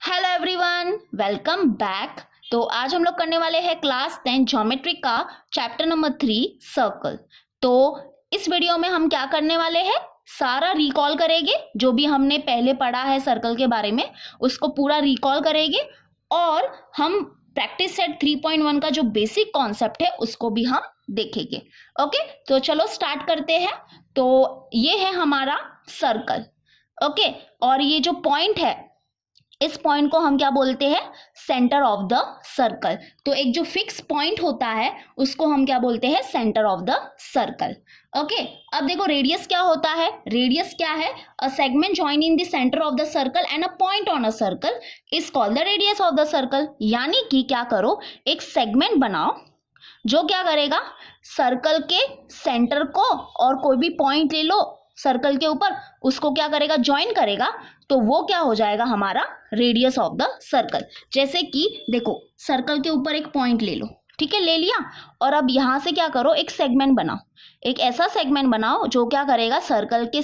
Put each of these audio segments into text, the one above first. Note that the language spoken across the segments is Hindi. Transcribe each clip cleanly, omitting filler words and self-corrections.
Hello everyone, welcome back. तो आज हम लोग करने वाले हैं क्लास 10 ज्योमेट्री का चैप्टर नंबर 3 सर्कल। तो इस वीडियो में हम क्या करने वाले हैं, सारा रिकॉल करेंगे। जो भी हमने पहले पढ़ा है सर्कल के बारे में उसको पूरा रिकॉल करेंगे और हम प्रैक्टिस सेट 3.1 का जो बेसिक कॉन्सेप्ट है उसको भी हम देखेंगे। ओके, तो चलो स्टार्ट करते हैं। तो ये है हमारा सर्कल। ओके, और ये जो पॉइंट है इस पॉइंट को हम क्या बोलते हैं, सेंटर ऑफ द सर्कल। तो एक जो फिक्स पॉइंट होता है उसको हम क्या बोलते हैं, centre of the circle. Okay, अब देखो रेडियस क्या होता है। रेडियस क्या है, अ segment join in the centre of the circle and a point on a circle is called the radius of the circle. यानी कि क्या करो, एक सेगमेंट बनाओ जो क्या करेगा, सर्कल के सेंटर को और कोई भी पॉइंट ले लो सर्कल के ऊपर, उसको क्या करेगा, ज्वाइन करेगा। तो वो क्या हो जाएगा, हमारा रेडियस ऑफ द सर्कल। जैसे कि देखो, सर्कल के ऊपर एक पॉइंट ले लो, ठीक है, ले लिया। और अब यहां से क्या करो, एक सेगमेंट बनाओ। एक ऐसा सेगमेंट बनाओ जो क्या करेगा, सर्कल के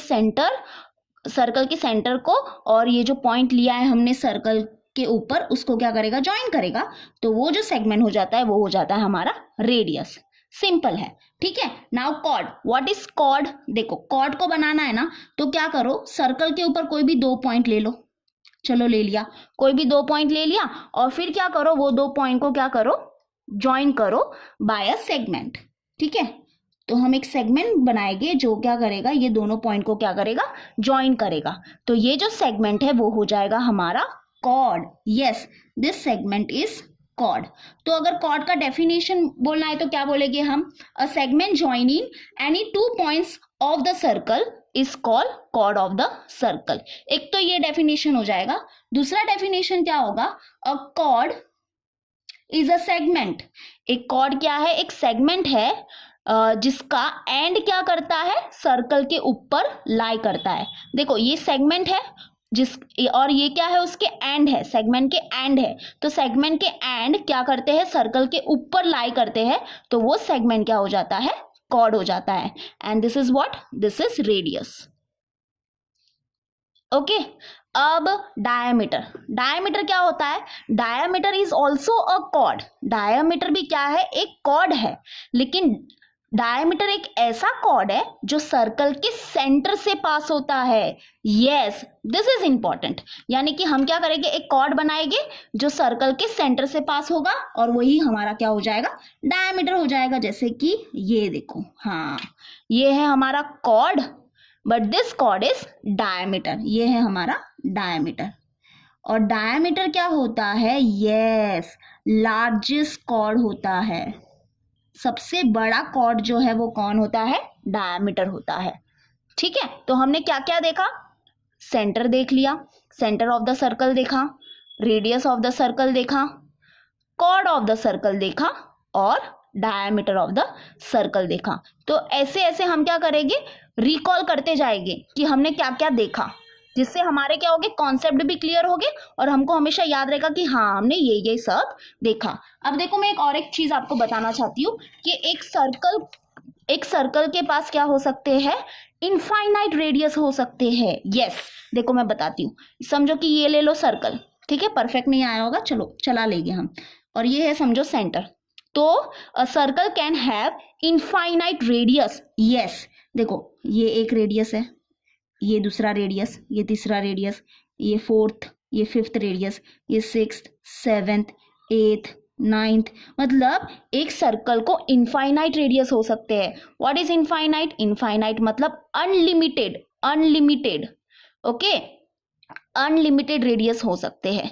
सेंटर को और ये जो पॉइंट लिया है हमने सर्कल के ऊपर उसको क्या करेगा, ज्वाइन करेगा। तो वो जो सेगमेंट हो जाता है वो हो जाता है हमारा रेडियस। सिंपल है, ठीक है। Now chord, what is chord. देखो कॉर्ड को बनाना है ना, तो क्या करो, सर्कल के ऊपर कोई भी दो पॉइंट ले लो। चलो ले लिया, कोई भी दो पॉइंट ले लिया और फिर क्या करो, वो दो पॉइंट को क्या करो, ज्वाइन करो बाय अ सेगमेंट। ठीक है, तो हम एक सेगमेंट बनाएंगे जो क्या करेगा, ये दोनों पॉइंट को क्या करेगा, ज्वाइन करेगा। तो ये जो सेगमेंट है वो हो जाएगा हमारा chord. Yes, this segment is chord. तो अगर कॉर्ड का डेफिनेशन बोलना है तो क्या बोलेंगे हम, a segment joining any two points of the circle is called chord of the circle. एक तो ये डेफिनेशन हो जाएगा। दूसरा डेफिनेशन क्या होगा, अ कॉर्ड इज अ सेगमेंट। एक कॉर्ड क्या है, एक सेगमेंट है जिसका एंड क्या करता है, सर्कल के ऊपर लाई करता है। देखो ये सेगमेंट है जिस, और ये क्या है, उसके एंड है, सेगमेंट के एंड है। तो सेगमेंट के एंड क्या करते हैं, सर्कल के ऊपर लाई करते हैं। तो वो सेगमेंट क्या हो जाता है, कॉर्ड हो जाता है। And this is what, this is radius. Okay, अब डायामीटर। डायामीटर क्या होता है, diameter is also a cord. Diameter भी क्या है, एक कॉर्ड है। लेकिन डायामीटर एक ऐसा कॉर्ड है जो सर्कल के सेंटर से पास होता है। Yes, this is important. यानी कि हम क्या करेंगे, एक कॉर्ड बनाएंगे जो सर्कल के सेंटर से पास होगा और वही हमारा क्या हो जाएगा, डायामीटर हो जाएगा। जैसे कि ये देखो, हाँ ये है हमारा chord, but this chord is diameter. ये है हमारा डायामीटर। और डायामीटर क्या होता है, यस, लार्जेस्ट कॉर्ड होता है। सबसे बड़ा कॉर्ड जो है वो कौन होता है, डायामीटर होता है। ठीक है, तो हमने क्या क्या देखा, सेंटर देख लिया, सेंटर ऑफ द सर्कल देखा, रेडियस ऑफ द सर्कल देखा, कॉर्ड ऑफ द सर्कल देखा और डायामीटर ऑफ द सर्कल देखा। तो ऐसे ऐसे हम क्या करेंगे, रिकॉल करते जाएंगे कि हमने क्या क्या देखा, जिससे हमारे क्या होगे, कॉन्सेप्ट भी क्लियर होगे और हमको हमेशा याद रहेगा कि हाँ हमने ये सब देखा। अब देखो, मैं एक चीज आपको बताना चाहती हूँ कि एक सर्कल के पास क्या हो सकते हैं, इनफाइनाइट रेडियस हो सकते हैं। यस, देखो मैं बताती हूँ। समझो कि ये ले लो सर्कल, ठीक है, परफेक्ट नहीं आया होगा, चलो चला लेंगे हम। और ये है समझो सेंटर। तो अ circle can have infinite radius. Yes, देखो ये एक रेडियस है, ये दूसरा रेडियस, ये तीसरा रेडियस, ये फोर्थ, ये फिफ्थ रेडियस, ये सिक्स्थ, सेवेंथ, एट्थ, नाइन्थ। मतलब एक सर्कल को इनफाइनाइट रेडियस हो सकते हैं। व्हाट इज इनफाइनाइट, इनफाइनाइट मतलब unlimited, unlimited. Okay, unlimited radius हो सकते हैं।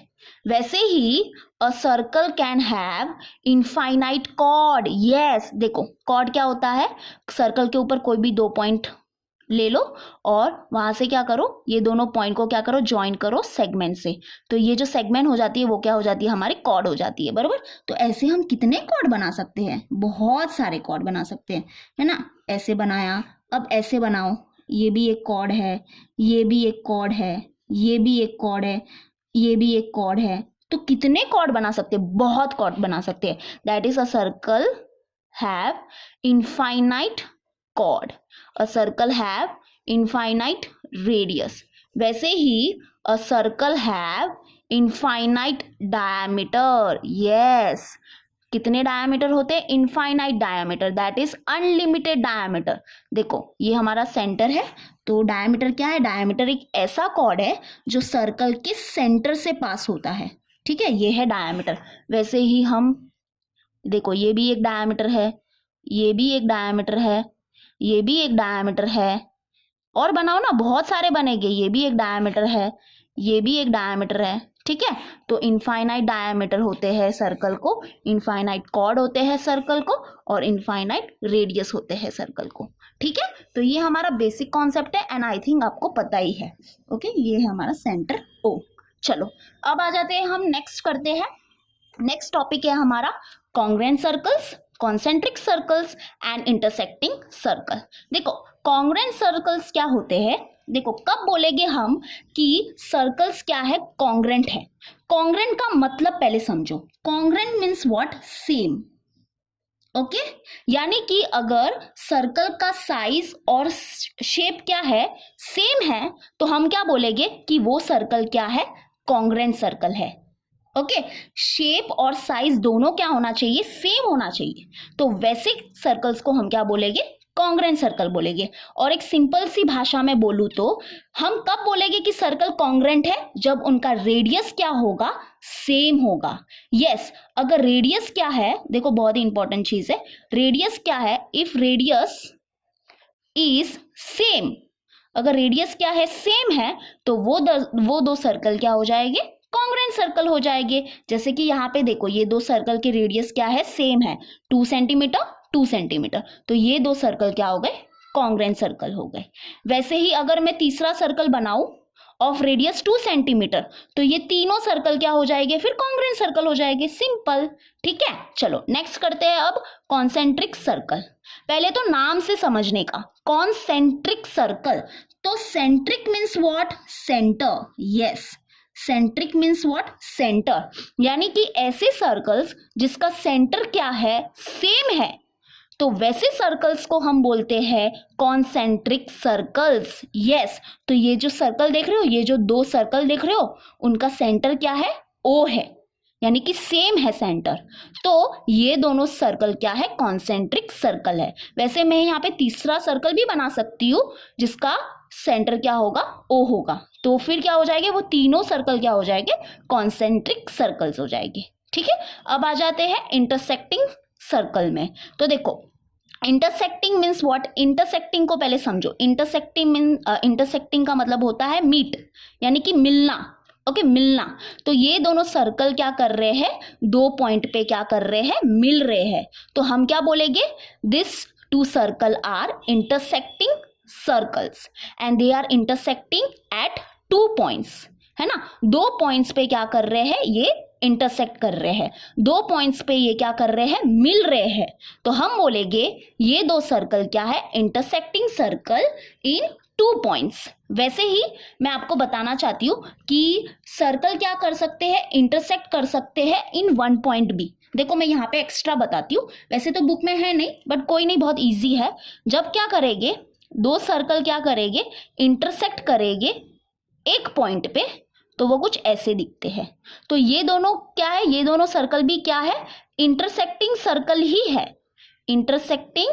वैसे ही a circle can have infinite chord. Yes, देखो कॉर्ड क्या होता है, सर्कल के ऊपर कोई भी दो पॉइंट ले लो और वहां से क्या करो, ये दोनों पॉइंट को क्या करो, ज्वाइन करो सेगमेंट से। तो ये जो सेगमेंट हो जाती है वो क्या हो जाती है, हमारी कॉर्ड हो जाती है, बरोबर। तो ऐसे हम कितने कॉर्ड बना सकते हैं, बहुत सारे कॉर्ड बना सकते हैं, है ना। ऐसे बनाया, अब ऐसे बनाओ, ये भी एक कॉर्ड है, ये भी एक कॉर्ड है, ये भी एक कॉर्ड है, ये भी एक कॉर्ड है। तो कितने कॉर्ड बना सकते हैं, बहुत कॉर्ड बना सकते हैं। That is a circle have infinite chord, a circle have infinite radius. वैसे ही a circle have infinite diameter, yes. कितने डायमीटर होते हैं? Infinite diameter, that is unlimited diameter. देखो ये हमारा सेंटर है, तो डायमीटर क्या है? डायमीटर एक ऐसा कॉर्ड है जो सर्कल के सेंटर से पास होता है, ठीक है, ये है डायमीटर। वैसे ही हम देखो ये भी एक डायमीटर है, ये भी एक डायमीटर है, ये भी एक डायमीटर है, और बनाओ ना, बहुत सारे बनेंगे। ये भी एक डायमीटर है, ये भी एक डायमीटर है, ठीक है। तो इनफाइनाइट डायमीटर होते हैं सर्कल को, इनफाइनाइट कॉर्ड होते हैं सर्कल को, और इनफाइनाइट रेडियस होते हैं सर्कल को, ठीक है। तो ये हमारा बेसिक कॉन्सेप्ट है एंड आई थिंक आपको पता ही है। ओके, ये है हमारा सेंटर ओ। चलो अब आ जाते हैं, हम नेक्स्ट करते हैं। नेक्स्ट टॉपिक है हमारा congruent circles, concentric circles and intersecting circle. देखो कॉन्ग्रुएंट सर्कल्स क्या होते हैं? देखो कब बोलेंगे हम कि सर्कल्स क्या है? कॉन्ग्रुएंट है। कॉन्ग्रुएंट का मतलब पहले समझो। Congruent means what? Same. Okay, यानी कि अगर सर्कल का साइज और शेप क्या है? सेम है, तो हम क्या बोलेंगे कि वो सर्कल क्या है? कॉन्ग्रुएंट सर्कल है। ओके, शेप और साइज दोनों क्या होना चाहिए? सेम होना चाहिए। तो वैसे सर्कल्स को हम क्या बोलेंगे? कॉन्ग्रुएंट सर्कल बोलेंगे। और एक सिंपल सी भाषा में बोलूं तो हम कब बोलेंगे कि सर्कल कॉन्ग्रुएंट है? जब उनका रेडियस क्या होगा? सेम होगा। यस, अगर रेडियस क्या है, देखो बहुत ही इंपॉर्टेंट चीज है, रेडियस क्या है? इफ रेडियस इज सेम, अगर रेडियस क्या है? सेम है, तो वो दो सर्कल क्या हो जाएंगे? कॉन्ग्रुएंट सर्कल हो जाएंगे। जैसे कि यहाँ पे देखो ये दो सर्कल के रेडियस क्या है? सेम है, 2 सेंटीमीटर 2 सेंटीमीटर, तो ये दो सर्कल क्या हो गए? कॉन्ग्रुएंट सर्कल हो गए। वैसे ही अगर मैं तीसरा सर्कल बनाऊं ऑफ रेडियस 2 सेंटीमीटर, तो ये तीनों सर्कल क्या हो जाएंगे? फिर कॉन्ग्रुएंट सर्कल हो जाएंगे, सिंपल, ठीक है। चलो नेक्स्ट करते हैं अब कॉन्सेंट्रिक सर्कल। पहले तो नाम से समझने का, कॉन्सेंट्रिक सर्कल, तो centric means what? Centre, yes, centric means what? Centre, यानी कि ऐसे सर्कल्स जिसका सेंटर क्या है? सेम है, तो वैसे सर्कल्स को हम बोलते हैं कॉन्सेंट्रिक सर्कल्स। यस, तो ये जो सर्कल देख रहे हो, ये जो दो सर्कल देख रहे हो, उनका सेंटर क्या है? ओ है, यानी कि सेम है सेंटर, तो ये दोनों सर्कल क्या है? कॉन्सेंट्रिक सर्कल है। वैसे मैं यहाँ पे तीसरा सर्कल भी बना सकती हूँ जिसका सेंटर क्या होगा? ओ होगा, तो फिर क्या हो जाएंगे? वो तीनों सर्कल क्या हो जाएंगे? कॉन्सेंट्रिक सर्कल्स हो जाएंगे, ठीक है। अब आ जाते हैं इंटरसेक्टिंग सर्कल में। तो देखो इंटरसेक्टिंग मीन्स व्हाट? इंटरसेक्टिंग को पहले समझो। इंटरसेक्टिंग का मतलब होता है मीट, यानी कि मिलना। ओके, मिलना। तो ये दोनों सर्कल क्या कर रहे हैं? दो पॉइंट पे क्या कर रहे हैं? मिल रहे हैं, तो हम क्या बोलेंगे? This two circle are intersecting circles and they are intersecting at 2 points, है ना। 2 पॉइंट्स पे क्या कर रहे हैं? ये इंटरसेक्ट कर रहे हैं। 2 पॉइंट्स पे ये क्या कर रहे हैं? मिल रहे हैं, तो हम बोलेंगे ये दो सर्कल क्या है? इंटरसेक्टिंग सर्कल इन 2 पॉइंट्स। वैसे ही मैं आपको बताना चाहती हूँ कि सर्कल क्या कर सकते हैं? इंटरसेक्ट कर सकते हैं इन 1 पॉइंट भी। देखो मैं यहाँ पे एक्स्ट्रा बताती हूँ, वैसे तो बुक में है नहीं, बट कोई नहीं, बहुत ईजी है। जब क्या करेंगे? दो सर्कल क्या करेंगे? इंटरसेक्ट करेंगे एक पॉइंट पे, तो वो कुछ ऐसे दिखते हैं। तो ये दोनों क्या है? ये दोनों सर्कल भी क्या है? इंटरसेक्टिंग सर्कल ही है, इंटरसेक्टिंग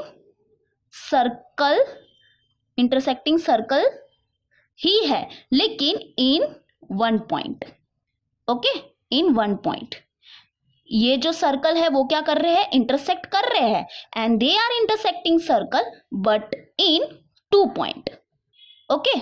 सर्कल ही है, लेकिन इन 1 पॉइंट। ओके, इन 1 पॉइंट ये जो सर्कल है वो क्या कर रहे हैं? इंटरसेक्ट कर रहे हैं, and they are intersecting circle but in 2 point. Okay,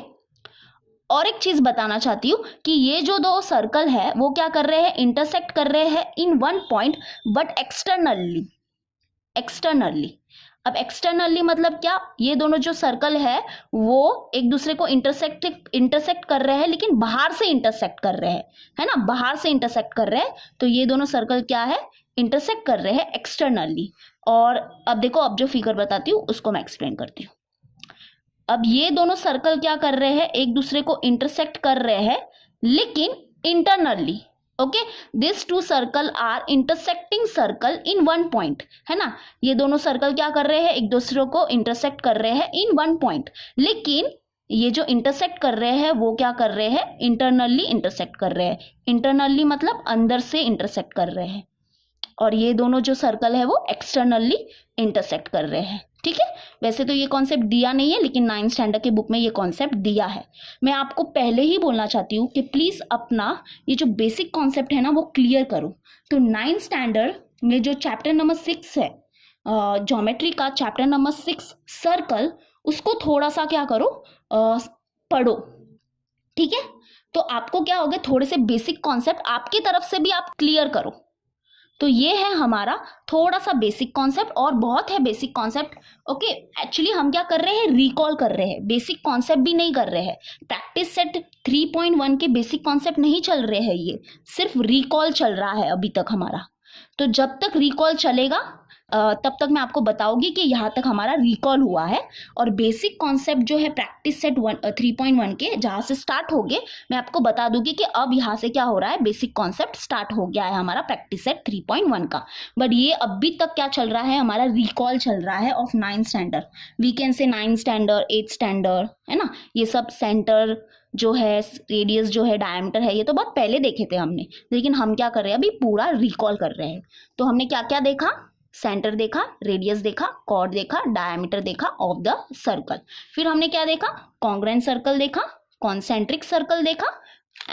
और एक चीज बताना चाहती हूँ कि ये जो दो सर्कल है वो क्या कर रहे हैं? इंटरसेक्ट कर रहे हैं इन 1 पॉइंट बट एक्सटर्नली। अब एक्सटर्नली मतलब क्या? ये दोनों जो सर्कल है वो एक दूसरे को इंटरसेक्ट कर रहे हैं, लेकिन बाहर से इंटरसेक्ट कर रहे हैं, है ना, बाहर से इंटरसेक्ट कर रहे हैं। तो ये दोनों सर्कल क्या है? इंटरसेक्ट कर रहे हैं एक्सटर्नली। और अब देखो, अब जो फिगर बताती हूँ उसको मैं एक्सप्लेन करती हूँ। अब ये दोनों सर्कल क्या कर रहे हैं? एक दूसरे को इंटरसेक्ट कर रहे हैं, लेकिन internally. Okay, this two circle are intersecting circle in 1 point, है ना। ये दोनों सर्कल क्या कर रहे हैं? एक दूसरे को इंटरसेक्ट कर रहे हैं इन 1 पॉइंट, लेकिन ये जो इंटरसेक्ट कर रहे हैं वो क्या कर रहे हैं, इंटरनली इंटरसेक्ट कर रहे हैं। इंटरनली मतलब अंदर से इंटरसेक्ट कर रहे हैं, और ये दोनों जो सर्कल है वो एक्सटर्नली इंटरसेक्ट कर रहे हैं। ठीक है, वैसे तो ये कॉन्सेप्ट दिया नहीं है, लेकिन 9th स्टैंडर्ड के बुक में ये कॉन्सेप्ट दिया है। मैं आपको पहले ही बोलना चाहती हूँ कि प्लीज अपना ये जो बेसिक कॉन्सेप्ट है ना वो क्लियर करो। तो 9th स्टैंडर्ड में जो चैप्टर नंबर 6 है ज्योमेट्री का, चैप्टर नंबर 6 सर्कल, उसको थोड़ा सा क्या करो, पढ़ो। ठीक है, तो आपको क्या होगा, थोड़े से बेसिक कॉन्सेप्ट आपकी तरफ से भी आप क्लियर करो। तो ये है हमारा थोड़ा सा बेसिक कॉन्सेप्ट, और बहुत है बेसिक कॉन्सेप्ट। ओके, एक्चुअली हम क्या कर रहे हैं, रिकॉल कर रहे हैं, बेसिक कॉन्सेप्ट भी नहीं कर रहे हैं। प्रैक्टिस सेट 3.1 के बेसिक कॉन्सेप्ट नहीं चल रहे हैं, ये सिर्फ रिकॉल चल रहा है अभी तक हमारा। तो जब तक रिकॉल चलेगा तब तक मैं आपको बताऊंगी कि यहाँ तक हमारा रिकॉल हुआ है। और बेसिक कॉन्सेप्ट जो है प्रैक्टिस सेट 3.1 के जहाँ से स्टार्ट हो गए, मैं आपको बता दूंगी कि अब यहाँ से क्या हो रहा है, बेसिक कॉन्सेप्ट स्टार्ट हो गया है हमारा प्रैक्टिस सेट 3.1 का। बट ये अभी तक क्या चल रहा है, हमारा रिकॉल चल रहा है of 9th standard. We can से 9th स्टैंडर्ड, 8th स्टैंडर्ड, है ना। ये सब सेंटर जो है, रेडियस जो है, डायमीटर है, ये तो बहुत पहले देखे थे हमने, लेकिन हम क्या कर रहे हैं, अभी पूरा रिकॉल कर रहे हैं। तो हमने क्या क्या देखा, सेंटर देखा, रेडियस देखा, कॉर्ड देखा, डायमीटर देखा ऑफ द सर्कल। फिर हमने क्या देखा, कॉन्ग्रुएंट सर्कल देखा, कॉन्सेंट्रिक सर्कल देखा,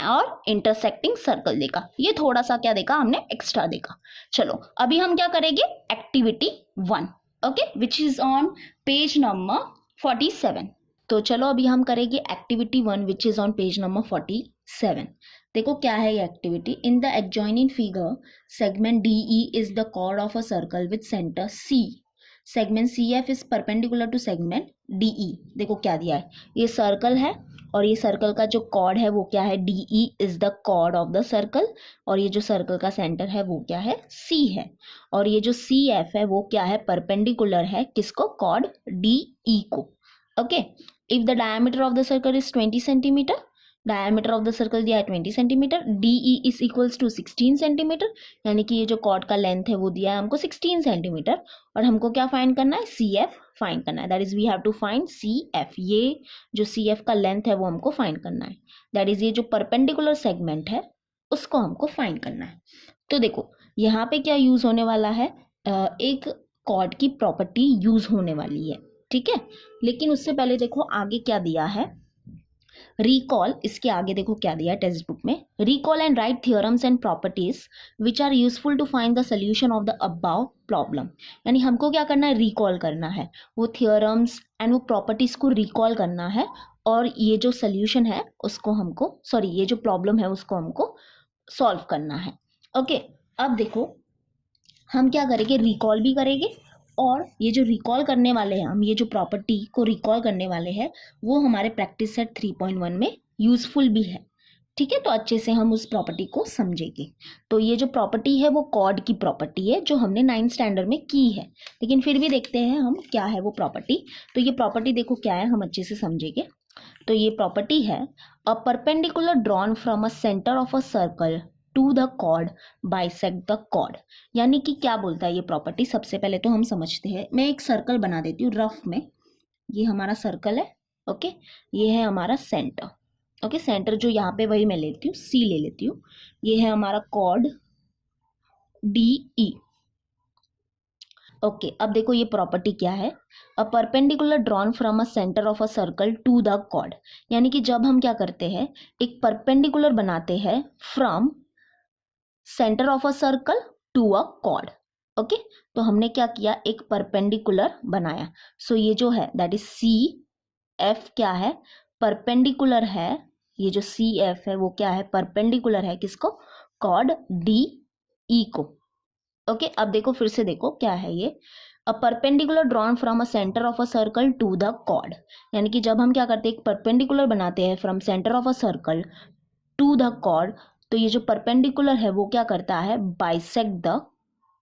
और इंटरसेक्टिंग सर्कल देखा। ये थोड़ा सा क्या देखा हमने, एक्स्ट्रा देखा। चलो अभी हम क्या करेंगे, activity 1, okay, which is on page number 47। तो चलो अभी हम करेंगे activity 1 which is on page number 47। देखो क्या है ये activity. In the adjoining figure segment DE is the chord of a circle with centre C। Segment CF is perpendicular to segment DE। देखो क्या दिया है, ये सर्कल है, और ये सर्कल का जो कॉर्ड है वो क्या है, DE is the chord of the circle, और ये जो सर्कल का सेंटर है वो क्या है, C है, और ये जो CF है वो क्या है, परपेंडिकुलर है किसको, कॉर्ड DE को। Okay, if the diameter of the circle is 20 centimetre, diameter of the circle दिया है 20 centimetre, DE is equals to 16 centimetre, यानी कि ये जो कॉर्ड का लेंथ है वो दिया है हमको 16 सेंटीमीटर, और हमको क्या फाइंड करना है, CF फाइंड करना है। That is we have to find CF। ये जो CF का लेंथ है वो हमको फाइंड करना है। दैट इज ये जो परपेंडिकुलर सेगमेंट है उसको हमको फाइंड करना है। तो देखो यहाँ पे क्या यूज होने वाला है, एक कॉर्ड की प्रॉपर्टी यूज होने वाली है। ठीक है, लेकिन उससे पहले देखो आगे क्या दिया है, रिकॉल। इसके आगे देखो क्या दिया है टेक्स्ट बुक में, recall and write theorems and properties which are useful to find the solution of the above problem. यानी हमको क्या करना है, रिकॉल करना है, वो थियोरम्स एंड वो प्रॉपर्टीज को रिकॉल करना है, और ये जो सोल्यूशन है उसको हमको, सॉरी ये जो प्रॉब्लम है उसको हमको सॉल्व करना है। ओके, अब देखो हम क्या करेंगे, रिकॉल भी करेंगे, और ये जो रिकॉल करने वाले हैं हम, ये जो प्रॉपर्टी को रिकॉल करने वाले हैं वो हमारे प्रैक्टिस सेट 3.1 में यूजफुल भी है। ठीक है, तो अच्छे से हम उस प्रॉपर्टी को समझेंगे। तो ये जो प्रॉपर्टी है वो कॉर्ड की प्रॉपर्टी है जो हमने 9th स्टैंडर्ड में की है, लेकिन फिर भी देखते हैं हम क्या है वो प्रॉपर्टी। तो ये प्रॉपर्टी देखो क्या है, हम अच्छे से समझेंगे। तो ये प्रॉपर्टी है, a perpendicular drawn from a centre of a circle to the chord bisect the chord. यानी कि क्या बोलता है ये प्रॉपर्टी, सबसे पहले तो हम समझते हैं। मैं एक सर्कल बना देती हूँ रफ में, ये हमारा सर्कल है। ओके, ये है हमारा सेंटर। ओके, सेंटर जो यहाँ पे वही मैं लेती हूँ, C ले लेती हूँ। ये है हमारा कॉर्ड DE। ओके, अब देखो ये प्रॉपर्टी क्या है, a perpendicular drawn from a centre of a circle to the chord. यानी कि जब हम क्या करते हैं, एक परपेंडिकुलर बनाते हैं from centre of a circle to a chord. Okay, तो हमने क्या किया, एक परपेंडिकुलर बनाया। सो ये जो है दैट इज CF क्या है, परपेंडिकुलर है। ये जो CF है वो क्या है, परपेंडिकुलर है किसको, कॉर्ड DE को। ओके, अब देखो फिर से देखो क्या है ये, a perpendicular drawn from a centre of a circle to the chord. यानी कि जब हम क्या करते हैं, एक परपेंडिकुलर बनाते हैं from centre of a circle to the chord, तो ये जो परपेंडिकुलर है वो क्या करता है, बाइसेक्ट द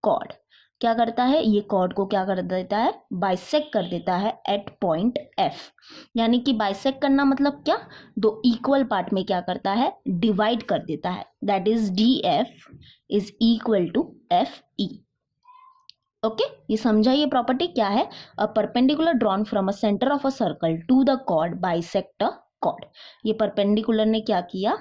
कॉर्ड। क्या करता है, ये कॉर्ड को क्या कर देता है, बाइसेक्ट कर देता है एट पॉइंट F। यानी कि बाइसेक्ट करना मतलब क्या, दो इक्वल पार्ट में क्या करता है, डिवाइड कर देता है। That is DF is equal to FE। Okay ये समझा ये प्रॉपर्टी क्या है? A perpendicular drawn from a centre of a circle to the chord bisect a chord. ये परपेंडिकुलर ने क्या किया?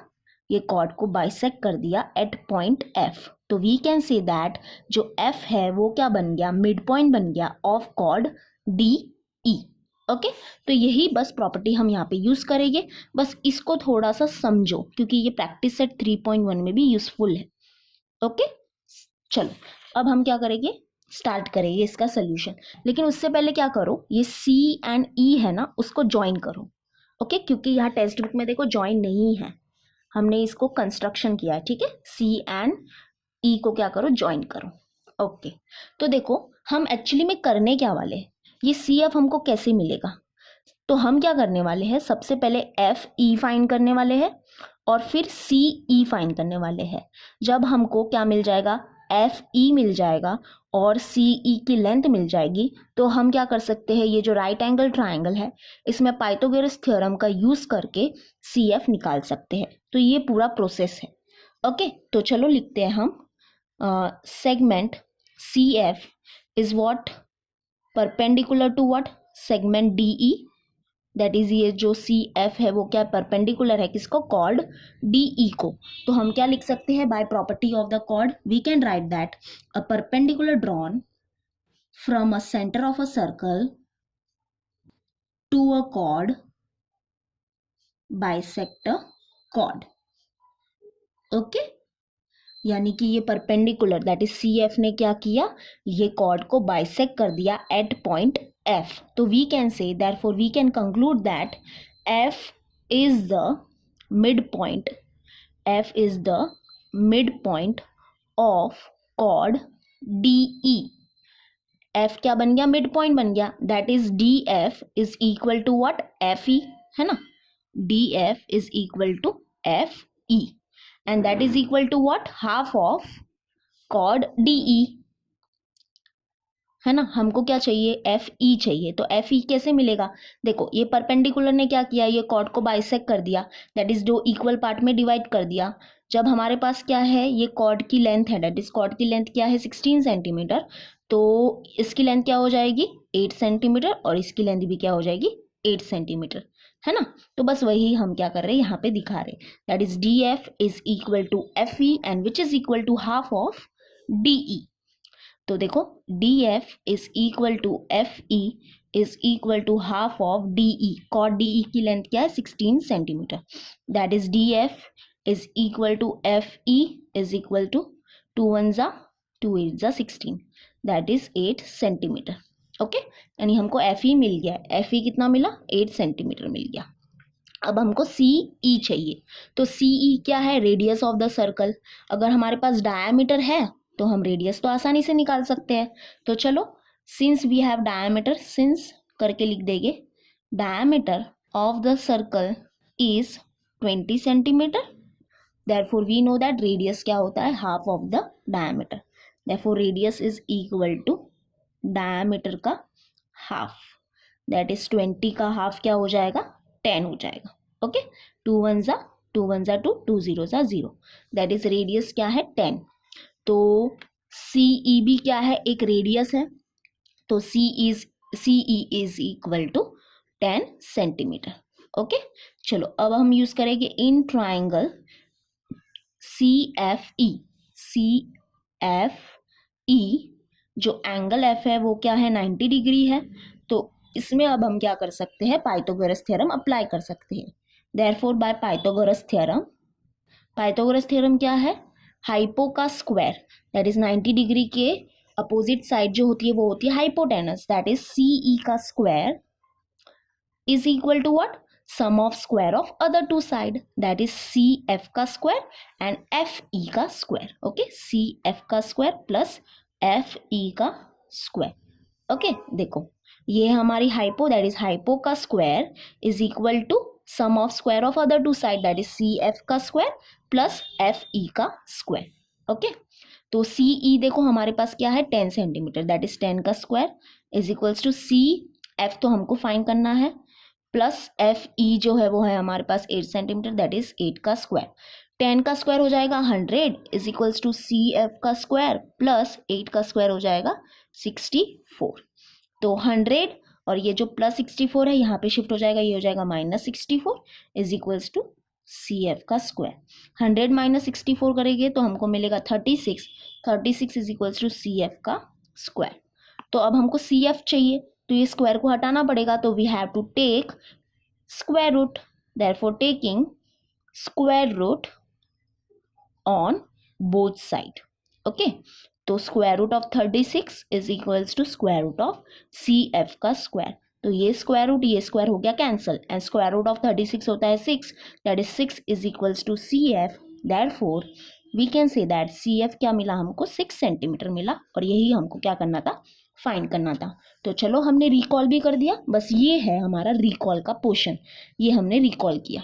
ये कॉर्ड को बाइसेक्ट कर दिया एट पॉइंट एफ। तो वी कैन से दैट जो एफ है वो क्या बन गया? मिड पॉइंट बन गया of chord D E. Okay तो यही बस प्रॉपर्टी हम यहाँ पे यूज करेंगे। बस इसको थोड़ा सा समझो क्योंकि ये प्रैक्टिस सेट 3.1 में भी यूजफुल है। ओके चलो अब हम क्या करेंगे? स्टार्ट करेंगे इसका सोल्यूशन। लेकिन उससे पहले क्या करो, ये सी एंड ई है ना उसको ज्वाइन करो। ओके क्योंकि यहाँ टेक्स्ट बुक में देखो ज्वाइन नहीं है, हमने इसको कंस्ट्रक्शन किया है। ठीक है सी एंड ई को क्या करो? ज्वाइन करो। ओके तो देखो हम एक्चुअली में करने क्या वाले हैं, ये सी एफ हमको कैसे मिलेगा? तो हम क्या करने वाले हैं, सबसे पहले एफ ई फाइंड करने वाले हैं और फिर सी ई फाइंड करने वाले हैं। जब हमको क्या मिल जाएगा? एफ ई मिल जाएगा और सी ई की लेंथ मिल जाएगी तो हम क्या कर सकते हैं, ये जो राइट एंगल ट्राइंगल है इसमें पाइथागोरस थ्योरम का यूज करके सी एफ निकाल सकते हैं। तो ये पूरा प्रोसेस है। ओके तो चलो लिखते हैं हम segment C F is what? Perpendicular to what? Segment D E. That is ये जो सी एफ है वो क्या परपेंडिकुलर है किसको? कॉर्ड डी ई को। तो हम क्या लिख सकते हैं? By property of the chord we can write that a perpendicular drawn from a centre of a circle to a chord bisect a chord. Okay यानी कि ये perpendicular that is C F ने क्या किया? ये कॉर्ड को बाइसेक्ट कर दिया एट पॉइंट एफ। तो we can say therefore we can conclude that F is the mid point, F is the mid point of chord D E. F क्या बन गया? मिड पॉइंट बन गया। That is D F is equal to what? F E है ना। D F is equal to F E and that is equal to what? half of chord DE है ना। हमको क्या चाहिए? एफ ई चाहिए। तो एफ ई कैसे मिलेगा? देखो ये परपेंडिकुलर ने क्या किया? ये कॉर्ड को बाइसेक्ट कर दिया, दैट इज दो इक्वल पार्ट में डिवाइड कर दिया। जब हमारे पास क्या है, ये कॉर्ड की लेंथ है, दैट इज कॉर्ड की लेंथ क्या है? 16 सेंटीमीटर। तो इसकी लेंथ क्या हो जाएगी? 8 सेंटीमीटर और इसकी लेंथ भी क्या हो जाएगी? 8 सेंटीमीटर है ना। तो बस वही हम क्या कर रहे हैं यहाँ पे दिखा रहे, that is D F is equal to F E and which is equal to half of D E. तो देखो D F is equal to F E is equal to half of D E. Chord D E की लेंथ क्या है? 16 centimetre. That is D F is equal to F E is equal to 2 1 जा 2 8 जा 16 दैट इज 8 सेंटीमीटर। ओके यानी हमको एफ ई मिल गया। एफ ई कितना मिला? 8 सेंटीमीटर मिल गया। अब हमको सी ई चाहिए। तो सी ई क्या है? Radius of the circle. अगर हमारे पास डायामीटर है तो हम रेडियस तो आसानी से निकाल सकते हैं। तो चलो since we have diameter, since करके लिख देंगे diameter of the circle is 20 centimetre. Therefore we know that radius क्या होता है? Half of the diameter. Therefore radius is equal to diameter का हाफ, दैट इज 20 का हाफ क्या हो जाएगा? 10 हो जाएगा। ओके 2 1 जा 2 1 जा 2 2 0 जा 0 दैट इज रेडियस क्या है? 10। तो सी ई भी क्या है? एक रेडियस है। तो C E is equal to 10 centimetre. Okay चलो अब हम यूज करेंगे in triangle C F E. C F E जो एंगल एफ है वो क्या है? 90 डिग्री है। तो इसमें अब हम क्या कर सकते हैं? पाइथागोरस थ्योरम अप्लाई कर सकते हैं। Therefore by Pythagoras theorem, Pythagoras theorem क्या है? हाइपो का स्क्वायर, दैट इज 90 डिग्री के अपोजिट साइड जो होती है वो होती है hypotenuse, that is C E का square is equal to what? Sum of square of other two side, that is C F का स्क्वायर एंड एफ ई का स्क्वायर। ओके सी एफ का स्क्वायर प्लस एफ ई का स्क्वायर। ओके देखो ये हमारी हाइपो, दैट इज हाइपो का square is equal to sum of square of other two side, that is C F का स्क्वायर प्लस एफ ई का स्क्वायर। ओके तो सी ई देखो हमारे पास क्या है? 10 सेंटीमीटर, दैट इज 10 का square is equals to C F तो हमको फाइंड करना है प्लस एफ ई जो है वो है हमारे पास 8 सेंटीमीटर, दैट इज 8 का स्क्वायर। 10 का स्क्वायर हो जाएगा 100 इज इक्वल्स टू CF का स्क्वायर प्लस 8 का स्क्वायर हो जाएगा 64। तो 100 और ये जो प्लस 64 है यहाँ पे शिफ्ट हो जाएगा, ये हो जाएगा -64 इज इक्वल्स टू CF का स्क्वायर। 100 माइनस 64 करेंगे तो हमको मिलेगा 36 इज इक्वल्स टू CF का स्क्वायर। तो अब हमको CF चाहिए तो ये स्क्वायर को हटाना पड़ेगा, तो we have to take square root, therefore taking square root on both side. Okay, तो square root of 36 is equals to square root of CF का स्क्वायर। तो ये स्क्वायर हो गया cancel and square root of 36 होता है 6, that is 6 is equals to CF। Therefore we can say that CF क्या मिला हमको 6 सेंटीमीटर मिला और यही हमको क्या करना था, फाइंड करना था। तो चलो हमने रिकॉल भी कर दिया, बस ये है हमारा रिकॉल का पोर्शन, ये हमने रिकॉल किया,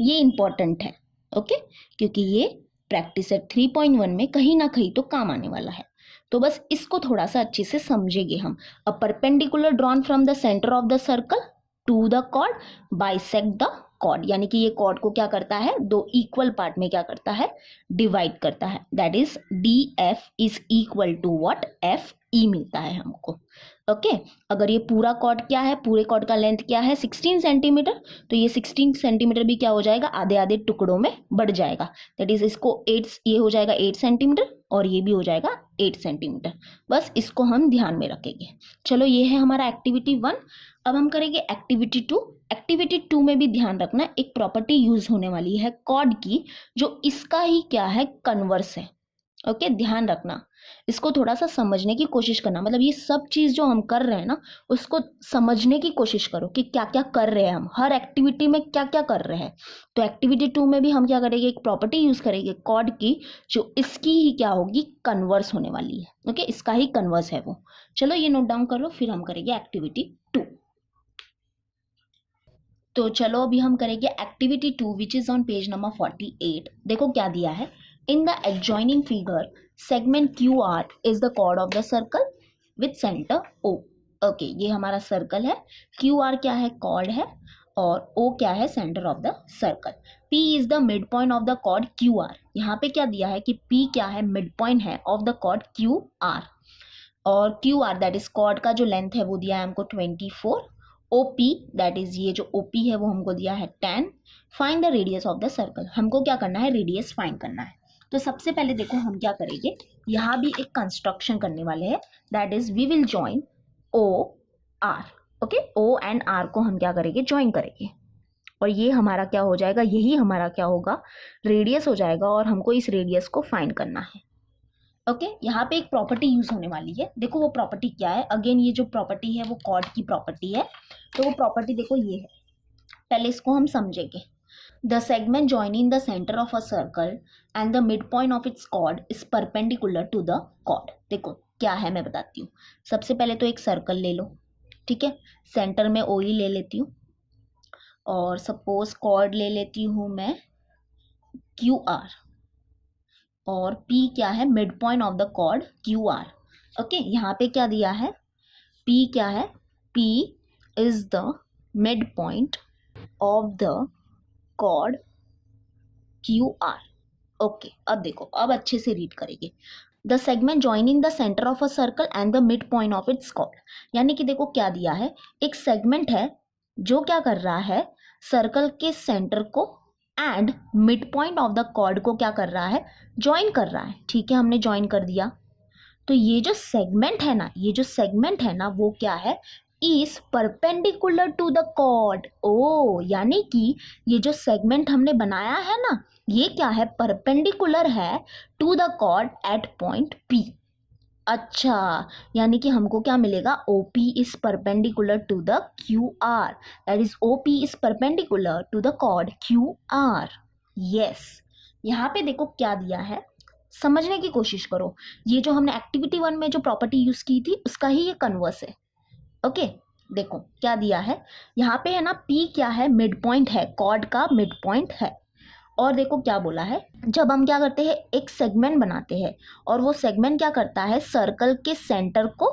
ये इंपॉर्टेंट है। ओके, क्योंकि ये प्रैक्टिस सेट 3.1 में कहीं ना कहीं तो काम आने वाला है। तो बस इसको थोड़ा सा अच्छे से समझेंगे हम। A perpendicular drawn from the centre of the circle to the chord bisect the chord, यानी कि ये कॉर्ड को क्या करता है, दो इक्वल पार्ट में क्या करता है, डिवाइड करता है। That is DF is equal to what, FE मिलता है हमको। ओके, अगर ये पूरा कॉर्ड क्या है, पूरे कॉर्ड का लेंथ क्या है 16 सेंटीमीटर, तो ये 16 सेंटीमीटर भी क्या हो जाएगा, आधे आधे टुकड़ों में बढ़ जाएगा। दैट इज इसको 8, ये हो जाएगा 8 सेंटीमीटर और ये भी हो जाएगा 8 सेंटीमीटर। बस इसको हम ध्यान में रखेंगे। चलो ये है हमारा एक्टिविटी 1। अब हम करेंगे एक्टिविटी 2। एक्टिविटी 2 में भी ध्यान रखना, एक प्रॉपर्टी यूज होने वाली है कॉर्ड की, जो इसका ही क्या है, कन्वर्स है। ओके, ध्यान रखना, इसको थोड़ा सा समझने की कोशिश करना, मतलब ये सब चीज़ जो हम कर रहे हैं ना उसको समझने की कोशिश करो कि क्या क्या कर रहे हैं हम, हर एक्टिविटी में क्या क्या कर रहे हैं। तो एक्टिविटी 2 में भी हम क्या करेंगे, एक प्रॉपर्टी यूज करेंगे कॉर्ड की, जो इसकी ही क्या होगी, कन्वर्स होने वाली है। ओके, इसका ही कन्वर्स है वो। चलो ये नोट डाउन कर लो, फिर हम करेंगे एक्टिविटी 2। तो चलो अभी हम करेंगे activity 2 which is on page number 48। देखो क्या दिया है, in the adjoining figure segment QR is the chord of the circle with centre O। Okay, ये हमारा सर्कल है, QR क्या है, कॉर्ड है, और O क्या है, centre of the circle. P is the mid point of the chord QR। यहाँ पे क्या दिया है कि P क्या है, मिड पॉइंट है ऑफ द कॉर्ड QR, और QR दैट इज कॉर्ड का जो लेंथ है वो दिया है हमको 24। OP दैट इज ये जो OP है वो हमको दिया है 10। Find the radius of the circle, हमको क्या करना है, रेडियस फाइंड करना है। तो सबसे पहले देखो हम क्या करेंगे, यहाँ भी एक कंस्ट्रक्शन करने वाले हैं, that is we will join OR। Okay, O and R को हम क्या करेंगे, ज्वाइन करेंगे, और ये हमारा क्या हो जाएगा, यही हमारा क्या होगा, रेडियस हो जाएगा, और हमको इस रेडियस को फाइंड करना है। ओके, यहाँ पे एक प्रॉपर्टी यूज होने वाली है, देखो वो प्रॉपर्टी क्या है। अगेन ये जो प्रॉपर्टी है वो कॉर्ड की प्रॉपर्टी है, तो वो प्रॉपर्टी देखो ये है, पहले इसको हम समझेंगे। The segment joining the center of a circle and the midpoint of its chord is perpendicular to the chord। देखो क्या है मैं बताती हूँ। सबसे पहले तो एक सर्कल ले लो, ठीक है, सेंटर में OE ले लेती हूँ, और सपोज कॉर्ड ले लेती हूँ मैं QR, और P क्या है, mid point of the chord QR। Okay, यहाँ पे क्या दिया है, P क्या है, P is the mid point of the chord QR। Okay, अब देखो, अब अच्छे से रीड करेंगे। The segment joining the centre of a circle and the mid point of its chord, यानी कि देखो क्या दिया है, एक सेगमेंट है जो क्या कर रहा है, सर्कल के सेंटर को and mid point of the chord को क्या कर रहा है, ज्वाइन कर रहा है। ठीक है, हमने ज्वाइन कर दिया। तो ये जो सेगमेंट है ना, ये जो सेगमेंट है ना, वो क्या है, is perpendicular to the chord. ओ, यानी कि ये जो सेगमेंट हमने बनाया है ना, ये क्या है, परपेंडिकुलर है to the chord at point P। Okay, यानी कि हमको क्या मिलेगा, OP is perpendicular to the QR, that is OP is perpendicular to the chord QR। Yes, यहाँ पे देखो क्या दिया है, समझने की कोशिश करो। ये जो हमने एक्टिविटी 1 में जो प्रॉपर्टी यूज की थी उसका ही ये कन्वर्स है। ओके, देखो क्या दिया है, यहाँ पे है ना, P क्या है, मिड पॉइंट है, कॉर्ड का मिड पॉइंट है, और देखो क्या बोला है, जब हम क्या करते हैं, एक सेगमेंट बनाते हैं, और वो सेगमेंट क्या करता है, सर्कल के सेंटर को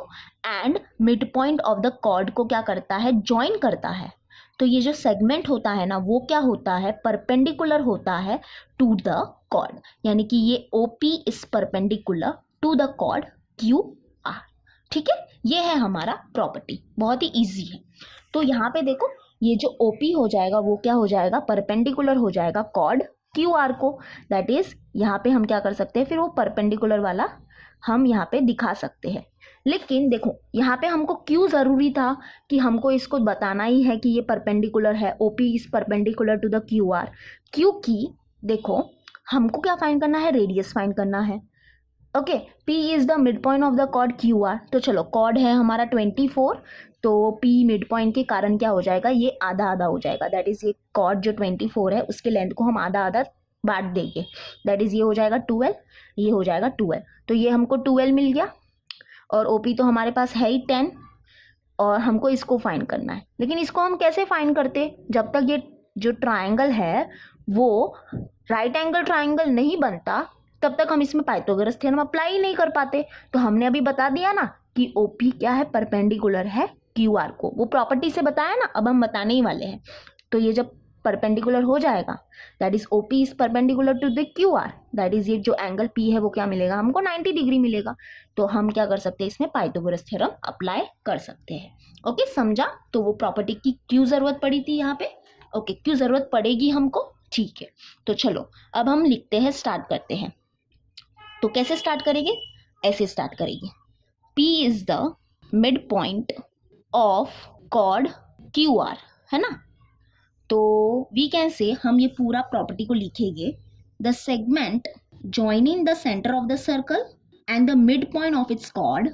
and mid point of the chord को क्या करता है, ज्वाइन करता है। तो ये जो सेगमेंट होता है ना वो क्या होता है, परपेंडिकुलर होता है टू द कॉर्ड, यानी कि ये OP is perpendicular to the chord QR। ठीक है, ये है हमारा प्रॉपर्टी, बहुत ही इजी है। तो यहाँ पे देखो ये जो OP हो जाएगा वो क्या हो जाएगा, परपेंडिकुलर हो जाएगा कॉर्ड QR को। दैट इज यहाँ पे हम क्या कर सकते हैं, फिर वो परपेंडिकुलर वाला हम यहाँ पे दिखा सकते हैं। लेकिन देखो यहाँ पे हमको क्यों ज़रूरी था कि हमको इसको बताना ही है कि ये परपेंडिकुलर है, OP is perpendicular to the QR, क्योंकि देखो हमको क्या फाइंड करना है, रेडियस फाइंड करना है। Okay, P is the mid point of the chord QR। तो चलो कॉर्ड है हमारा 24, तो P मिड पॉइंट के कारण क्या हो जाएगा, ये आधा आधा हो जाएगा। दैट इज ये कॉर्ड जो 24 है उसके लेंथ को हम आधा आधा बांट देंगे। दैट इज ये हो जाएगा 12, ये हो जाएगा 12। तो ये हमको 12 मिल गया, और OP तो हमारे पास है ही 10, और हमको इसको फाइंड करना है। लेकिन इसको हम कैसे फाइंड करते, जब तक ये जो ट्राइंगल है वो राइट एंगल ट्राइंगल नहीं बनता तब तक हम इसमें पाइथागोरस थ्योरम अप्लाई नहीं कर पाते। तो हमने अभी बता दिया ना कि OP क्या है, परपेंडिकुलर है QR को, वो प्रॉपर्टी से बताया ना, अब हम बताने ही वाले हैं। तो ये जब परपेंडिकुलर हो जाएगा, that is OP is perpendicular to the QR, that is ये जो एंगल P है वो क्या मिलेगा हमको, 90 डिग्री मिलेगा। तो हम क्या कर सकते हैं, इसमें पाइथागोरस थ्योरम अप्लाई कर सकते हैं। ओके, समझा। तो वो प्रॉपर्टी की क्यों जरूरत पड़ी थी यहाँ पे, ओके, क्यों जरूरत पड़ेगी हमको, ठीक है। तो चलो अब हम लिखते हैं, स्टार्ट करते हैं। तो कैसे स्टार्ट करेंगे, ऐसे स्टार्ट करेंगे। P is the mid point of chord QR, है ना। तो वी कैन से हम ये पूरा प्रॉपर्टी को लिखेंगे, the segment joining the center of the circle and the midpoint of its chord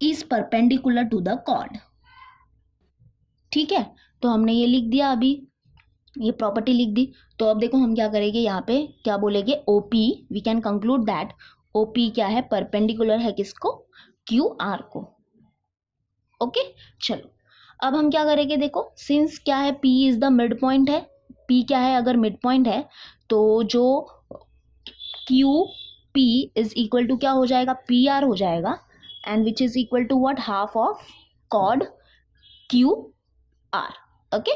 is perpendicular to the chord। ठीक है, तो हमने ये लिख दिया, अभी ये प्रॉपर्टी लिख दी। तो अब देखो हम क्या करेंगे, यहाँ पे क्या बोलेंगे, OP, we can conclude that OP क्या है, परपेंडिकुलर है किसको, QR को। ओके, चलो अब हम क्या करेंगे, देखो सिंस क्या है, P is the mid point है, P क्या है, अगर मिड पॉइंट है तो जो QP इज इक्वल टू क्या हो जाएगा, PR हो जाएगा, and which is equal to what, half of chord QR। Okay,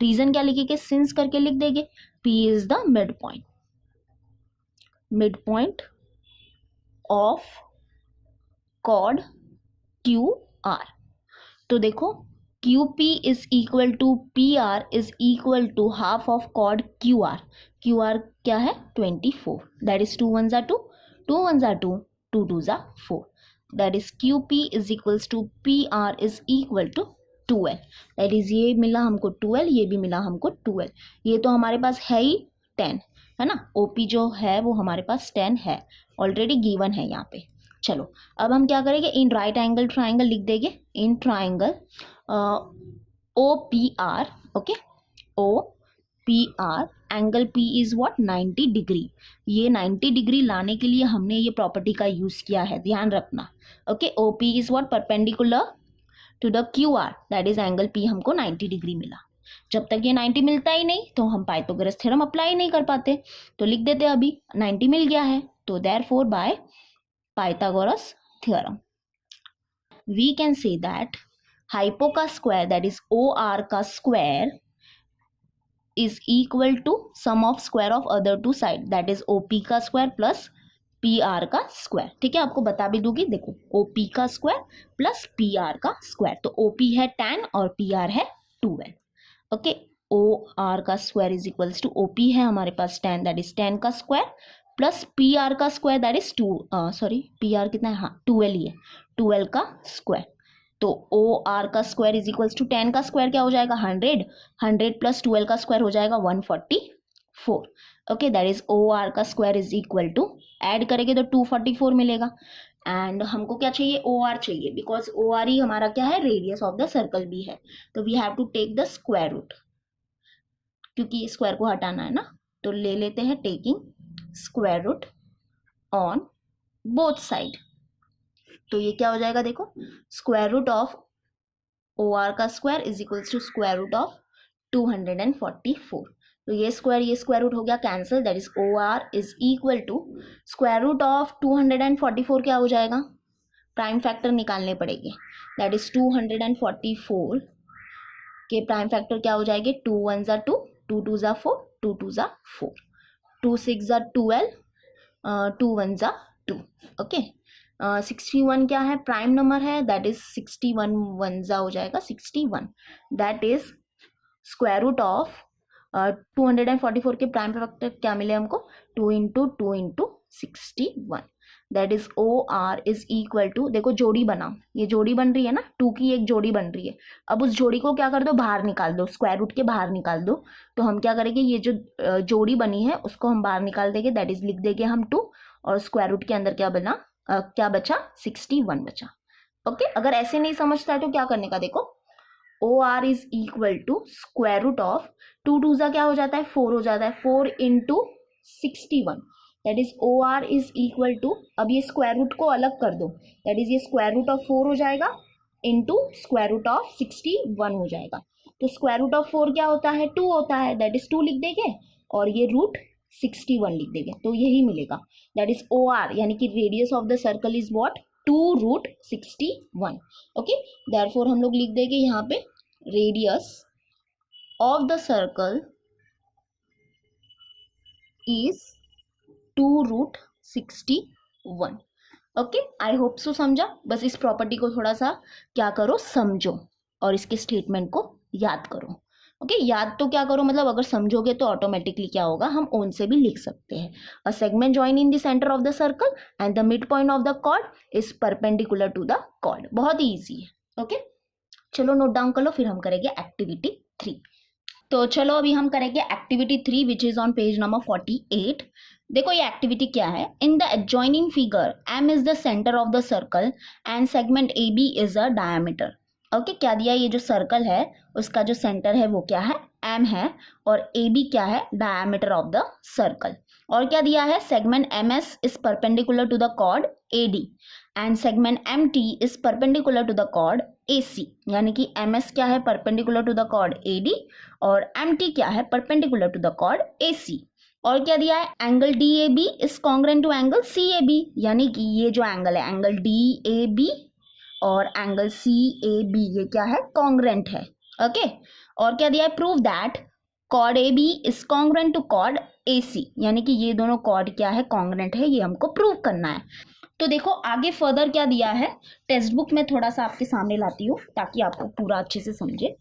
reason क्या लिखेंगे, सिंस करके लिख देंगे, P is the mid point of chord QR। तो देखो QP is equal to PR is equal to half of chord QR। QR क्या है, 24, that is 2 1 2, 2 1 2, 2 2 4, that is QP is equals to PR is equal to 12। That is ये मिला हमको 12, ये भी मिला हमको 12। ये तो हमारे पास है ही 10, है ना। OP जो है वो हमारे पास 10 है, ऑलरेडी गिवन है यहाँ पे। चलो अब हम क्या करेंगे, इन राइट एंगल ट्राइंगल लिख देंगे, in triangle OPR। Okay, OPR angle P is what, 90 degree. ये 90 डिग्री लाने के लिए हमने ये प्रॉपर्टी का यूज किया है, ध्यान रखना। Okay, OP is what, perpendicular to the QR, that is angle P हमको 90 डिग्री मिला। जब तक ये 90 मिलता ही नहीं तो हम पाइथागोरस थ्योरम अप्लाई नहीं कर पाते। तो लिख देते अभी 90 मिल गया है, तो therefore by Pythagoras theorem we can say that hypo का स्क्वायर, that is OR का square, is equal to sum of square of other two side, that is OP का स्क्वायर प्लस PR का स्क्वायर। ठीक है, आपको बता भी दूंगी, देखो OP का स्क्वायर प्लस PR का स्क्वायर, तो OP है 10 और PR है 12। ओके, OR का square is equals to, OP है हमारे पास 10, दैट इज 10 का स्क्वायर प्लस PR का square, that is 2, sorry PR कितना है, हाँ 12 ही है, 12 का स्क्वायर। तो OR का स्क्वायर इज इक्वल्स टू 10 का स्क्वायर क्या हो जाएगा, 100, 100 प्लस 12 का स्क्वायर हो जाएगा 144। ओके, दैट इज OR का square is equal to, add करेंगे तो 244 मिलेगा। एंड हमको क्या चाहिए, OR चाहिए, बिकॉज OR ही हमारा क्या है, रेडियस ऑफ द सर्कल भी है। तो we have to take the square root, क्योंकि स्क्वायर को हटाना है ना, तो ले लेते हैं taking square root on both side. तो ये क्या हो जाएगा, देखो स्क्वायर रूट ऑफ OR का square is equals to square root of 244। तो ये स्क्वायर रूट हो गया cancel, that is OR is equal to square root of 244 क्या हो जाएगा, प्राइम फैक्टर निकालने पड़ेंगे, दैट इज 244 उसके प्राइम फैक्टर क्या हो जाएंगे, 2 1 ज़ा 2, 2 2 ज़ा 4, 2 2 ज़ा 4, 2 6 ज़ा 12, 2 1 ज़ा 2। ओके, 61 क्या है, प्राइम नंबर है, दैट इज 61 1 ज़ा हो जाएगा 61, that is square root of 244 के प्राइम फैक्टर क्या मिले हमको, 2 into 2 into 61, that is OR is equal to, देखो जोड़ी बना, ये जोड़ी बन रही है ना, 2 की एक जोड़ी बन रही है। अब उस जोड़ी को क्या कर दो, बाहर निकाल दो, स्क्वायर रूट के बाहर निकाल दो। तो हम क्या करेंगे, ये जो जोड़ी बनी है उसको हम बाहर निकाल देंगे, दैट इज लिख देंगे हम 2, और स्क्वायर रूट के अंदर क्या बना, क्या बचा, 61 बचा। ओके, अगर ऐसे नहीं समझता है तो क्या करने का, देखो OR is equal to square root of 2 2 ज़ा क्या हो जाता है, 4 हो जाता है, 4 into 61, that is OR is equal to, अब ये स्क्वायर रूट को अलग कर दो, दैट इज ये स्क्वायर रूट ऑफ 4 हो जाएगा इंटू स्क्वायर रूट ऑफ 61 हो जाएगा। तो स्क्वायर रूट ऑफ 4 क्या होता है, 2 होता है, दैट इज 2 लिख देंगे, और ये रूट 61 लिख देंगे, तो यही मिलेगा, दैट इज OR, यानी कि radius of the circle is what, 2 root 61। Okay, therefore हम लोग लिख देंगे यहाँ पे radius of the circle is 2 root 61। Okay, I hope so समझा। बस इस प्रॉपर्टी को थोड़ा सा क्या करो, समझो, और इसके स्टेटमेंट को याद करो। ओके, याद तो क्या करो, मतलब अगर समझोगे तो ऑटोमेटिकली क्या होगा, हम ओन से भी लिख सकते हैं, a segment join in the centre of the circle and the mid point of the chord is perpendicular to the chord. बहुत ही ईजी है। ओके, चलो नोट डाउन कर लो, फिर हम करेंगे एक्टिविटी 3। तो चलो अभी हम करेंगे activity 3 which is on page number 48। देखो ये एक्टिविटी क्या है, in the adjoining figure M is the centre of the circle and segment AB is a diameter. Okay, क्या दिया, ये जो सर्कल है उसका जो सेंटर है वो क्या है, M है, और AB क्या है, डायमीटर ऑफ द सर्कल। और क्या दिया है, segment MS is perpendicular to the chord AD and segment MT is perpendicular to the chord AC, यानी कि MS क्या है, perpendicular to the chord AD, और MT क्या है, perpendicular to the chord AC। और क्या दिया है, angle DAB is congruent to angle CAB, यानी कि ये जो एंगल है, एंगल DAB और एंगल CAB, ये क्या है, कॉन्ग्रुएंट है। ओके, और क्या दिया है, prove that chord AB is congruent to chord AC, यानी कि ये दोनों कॉर्ड क्या है, कॉन्ग्रुएंट है, ये हमको प्रूव करना है। तो देखो आगे फर्दर क्या दिया है, टेक्स्ट बुक में थोड़ा सा आपके सामने लाती हूँ ताकि आपको पूरा अच्छे से समझे।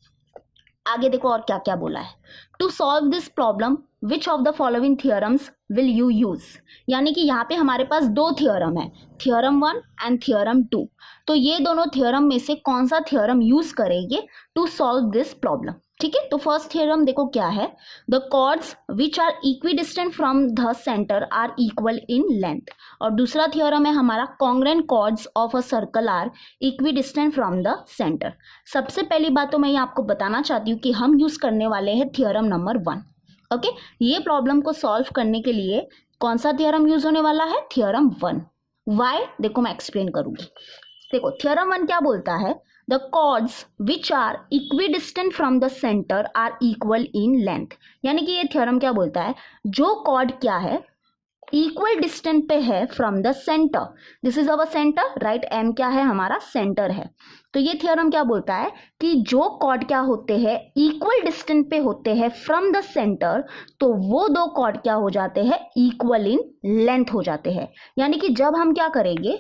आगे देखो और क्या क्या बोला है, to solve this problem which of the following theorems will you use, यानी कि यहाँ पे हमारे पास दो थियोरम है, थियोरम 1 एंड थियोरम 2। तो ये दोनों थियोरम में से कौन सा थियोरम यूज करेंगे टू सॉल्व दिस प्रॉब्लम। ठीक है, तो फर्स्ट थियोरम देखो क्या है, the chords which are equidistant from the centre are equal in length, और दूसरा थियोरम है हमारा congruent chords of a circle are equidistant from the centre. सबसे पहली बात तो मैं ये आपको बताना चाहती हूँ कि हम यूज करने वाले हैं थियोरम नंबर 1। ओके, ये प्रॉब्लम को सॉल्व करने के लिए कौन सा थियोरम यूज होने वाला है, थियोरम 1। वाई, देखो मैं एक्सप्लेन करूंगी। देखो थियोरम 1 क्या बोलता है, the chords which are equidistant from the centre are equal in length, यानी कि ये थियोरम क्या बोलता है, जो कॉर्ड क्या है, इक्वल डिस्टेंस पे है from the centre, this is our centre, right, M क्या है, हमारा सेंटर है। तो ये थियोरम क्या बोलता है कि जो कॉर्ड क्या होते हैं, इक्वल डिस्टेंस पे होते हैं फ्रॉम द सेंटर, तो वो दो कॉर्ड क्या हो जाते हैं, इक्वल इन लेंथ हो जाते हैं। यानी कि जब हम क्या करेंगे,